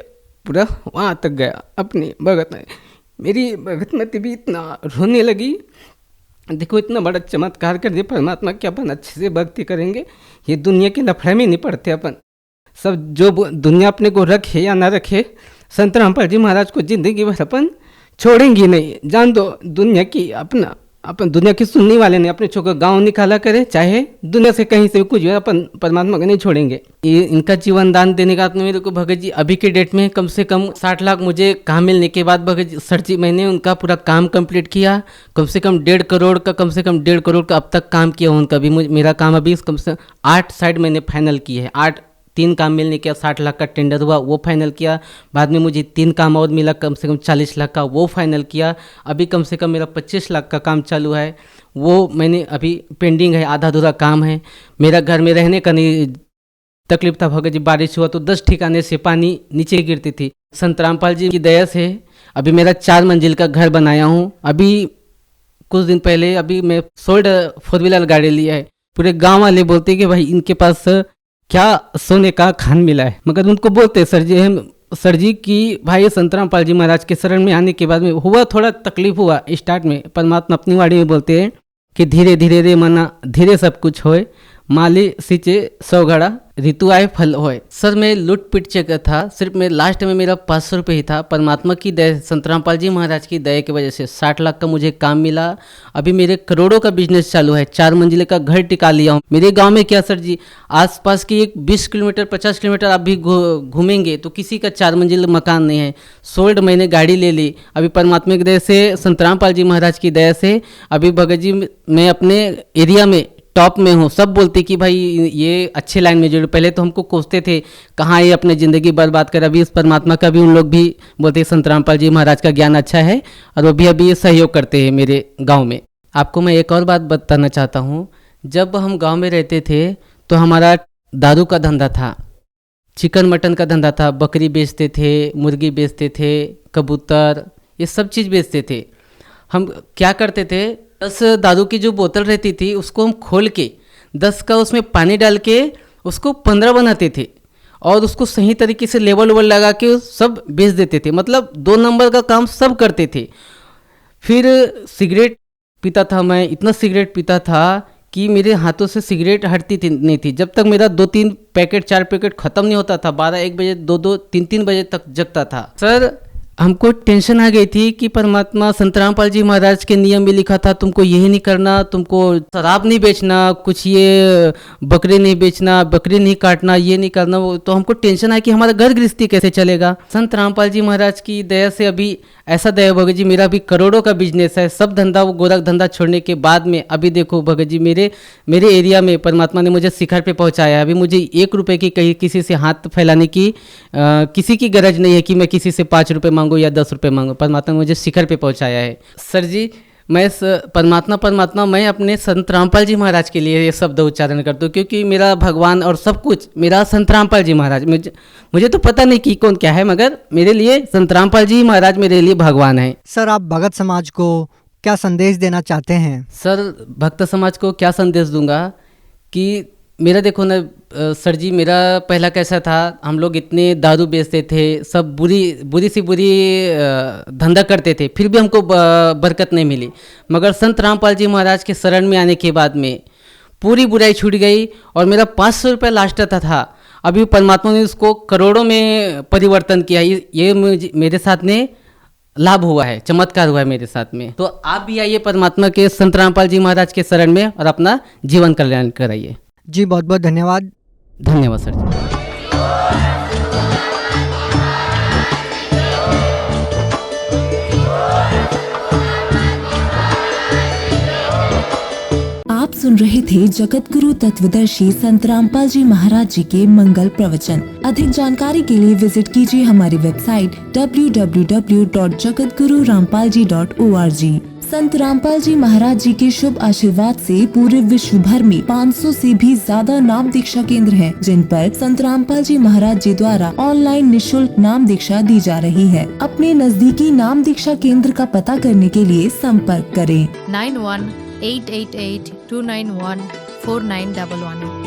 पूरा वहाँ तक गया अपनी भगत में। मेरी भगतमती भी इतना रोने लगी, देखो इतना बड़ा चमत्कार कर दिया परमात्मा कि अपन अच्छे से भक्ति करेंगे, ये दुनिया के लफड़े में नहीं पड़ते अपन। सब जो दुनिया अपने को रखे या ना रखे, संत रामपाल जी महाराज को जिंदगी भर अपन छोड़ेंगे नहीं। जान दो दुनिया की अपन दुनिया की सुनने वाले नहीं, अपने छोकर गांव निकाला करे, चाहे दुनिया से कहीं से भी कुछ भी, अपन परमात्मा को नहीं छोड़ेंगे। ये इनका जीवन दान देने का तो मेरे को भगत जी अभी के डेट में कम से कम 60 लाख मुझे काम मिलने के बाद भगत जी सर जी मैंने उनका पूरा काम कंप्लीट किया। कम से कम 1.5 करोड़ का अब तक काम किया उनका भी। मेरा काम अभी कम से 8 साइड मैंने फाइनल किए हैं। 3 काम मिलने के 60 लाख का टेंडर हुआ, वो फाइनल किया। बाद में मुझे 3 काम और मिला कम से कम 40 लाख का, वो फाइनल किया। अभी कम से कम मेरा 25 लाख का काम चालू है, वो मैंने अभी पेंडिंग है, आधा अधूरा काम है। मेरा घर में रहने का नहीं तकलीफ था भगत जी, बारिश हुआ तो 10 ठिकाने से पानी नीचे गिरती थी। संत रामपाल जी की दया से अभी मेरा 4 मंजिल का घर बनाया हूँ। अभी कुछ दिन पहले अभी मैं सोल्ड 4 व्हीलर गाड़ी लिया है। पूरे गाँव वाले बोलते कि भाई इनके पास क्या सोने का खान मिला है, मगर उनको बोलते सर जी की भाई संत रामपाल जी महाराज के शरण में आने के बाद में हुआ थोड़ा तकलीफ हुआ स्टार्ट में। परमात्मा अपनी वाणी में बोलते हैं कि धीरे धीरे रे मना धीरे सब कुछ होए, माली सिंचे 100 घड़ा ऋतु आए फल होए। सर मैं लूट पिट चुका था, सिर्फ मैं लास्ट में मेरा 500 रुपये ही था। परमात्मा की दया, संत रामपाल जी महाराज की दया की वजह से 60 लाख का मुझे काम मिला। अभी मेरे करोड़ों का बिजनेस चालू है। 4 मंजिले का घर टिका लिया हूँ। मेरे गांव में क्या सर जी, आसपास की एक 20 किलोमीटर 50 किलोमीटर आप भी घूमेंगे तो किसी का 4 मंजिल मकान नहीं है। सोल्ड मैंने गाड़ी ले ली। अभी परमात्मा की दया से, संत रामपाल जी महाराज की दया से अभी भगत जी मैं अपने एरिया में टॉप में हूँ। सब बोलते कि भाई ये अच्छे लाइन में जुड़े। पहले तो हमको कोसते थे कहाँ ये अपने ज़िंदगी बर्बाद कर। अभी इस परमात्मा का भी उन लोग भी बोलते हैं संत रामपाल जी महाराज का ज्ञान अच्छा है और वो भी अभी सहयोग करते हैं मेरे गांव में। आपको मैं एक और बात बताना चाहता हूँ। जब हम गांव में रहते थे तो हमारा दारू का धंधा था, चिकन मटन का धंधा था, बकरी बेचते थे, मुर्गी बेचते थे, कबूतर, ये सब चीज़ बेचते थे। हम क्या करते थे, 10 दारू की जो बोतल रहती थी उसको हम खोल के 10 का उसमें पानी डाल के उसको 15 बनाते थे और उसको सही तरीके से लेवल लगा के सब बेच देते थे। मतलब 2 नंबर का काम सब करते थे। फिर सिगरेट पीता था मैं, इतना सिगरेट पीता था कि मेरे हाथों से सिगरेट हटती नहीं थी। जब तक मेरा 2-3 पैकेट 4 पैकेट ख़त्म नहीं होता था, 12-1 बजे 2-2 3-3 बजे तक जगता था। सर हमको टेंशन आ गई थी कि परमात्मा संत रामपाल जी महाराज के नियम में लिखा था तुमको यही नहीं करना, तुमको शराब नहीं बेचना, कुछ ये बकरे नहीं बेचना, बकरी नहीं काटना, ये नहीं करना। वो तो हमको टेंशन है कि हमारा घर गृहस्थी कैसे चलेगा। संत रामपाल जी महाराज की दया से अभी ऐसा दया भगत जी मेरा भी करोड़ों का बिजनेस है। सब धंधा वो गोरख धंधा छोड़ने के बाद में अभी देखो भगत जी मेरे एरिया में परमात्मा ने मुझे शिखर पे पहुंचाया। अभी मुझे 1 रुपये की कहीं किसी से हाथ फैलाने की किसी की गरज नहीं है कि मैं किसी से 5 रुपये मांगू या 10 रुपये मांगू। परमात्मा ने मुझे शिखर पे पहुंचाया है। सर जी मैं परमात्मा मैं अपने संत रामपाल जी महाराज के लिए ये शब्द उच्चारण करता हूँ, क्योंकि मेरा भगवान और सब कुछ मेरा संत रामपाल जी महाराज। मुझे तो पता नहीं कि कौन क्या है, मगर मेरे लिए संत रामपाल जी महाराज मेरे लिए भगवान है। सर आप भगत समाज को क्या संदेश देना चाहते हैं? सर भक्त समाज को क्या संदेश दूंगा कि मेरा देखो ना सर जी, मेरा पहला कैसा था, हम लोग इतने दारू बेचते थे, सब बुरी सी बुरी धंधा करते थे, फिर भी हमको बरकत नहीं मिली। मगर संत रामपाल जी महाराज के शरण में आने के बाद में पूरी बुराई छूट गई और मेरा 500 रुपये लास्ट था। अभी परमात्मा ने उसको करोड़ों में परिवर्तन किया। ये मेरे साथ में लाभ हुआ है, चमत्कार हुआ है मेरे साथ में। तो आप भी आइए परमात्मा के संत रामपाल जी महाराज के शरण में और अपना जीवन कल्याण कराइए। जी बहुत बहुत धन्यवाद। धन्यवाद सर जी। आप सुन रहे थे जगत गुरु तत्वदर्शी संत रामपाल जी महाराज जी के मंगल प्रवचन। अधिक जानकारी के लिए विजिट कीजिए हमारी वेबसाइट www.jagatgururampalji.org। संत रामपाल जी महाराज जी के शुभ आशीर्वाद से पूरे विश्व भर में 500 से भी ज्यादा नाम दीक्षा केंद्र हैं, जिन पर संत रामपाल जी महाराज जी द्वारा ऑनलाइन निशुल्क नाम दीक्षा दी जा रही है। अपने नजदीकी नाम दीक्षा केंद्र का पता करने के लिए संपर्क करें 918882914911।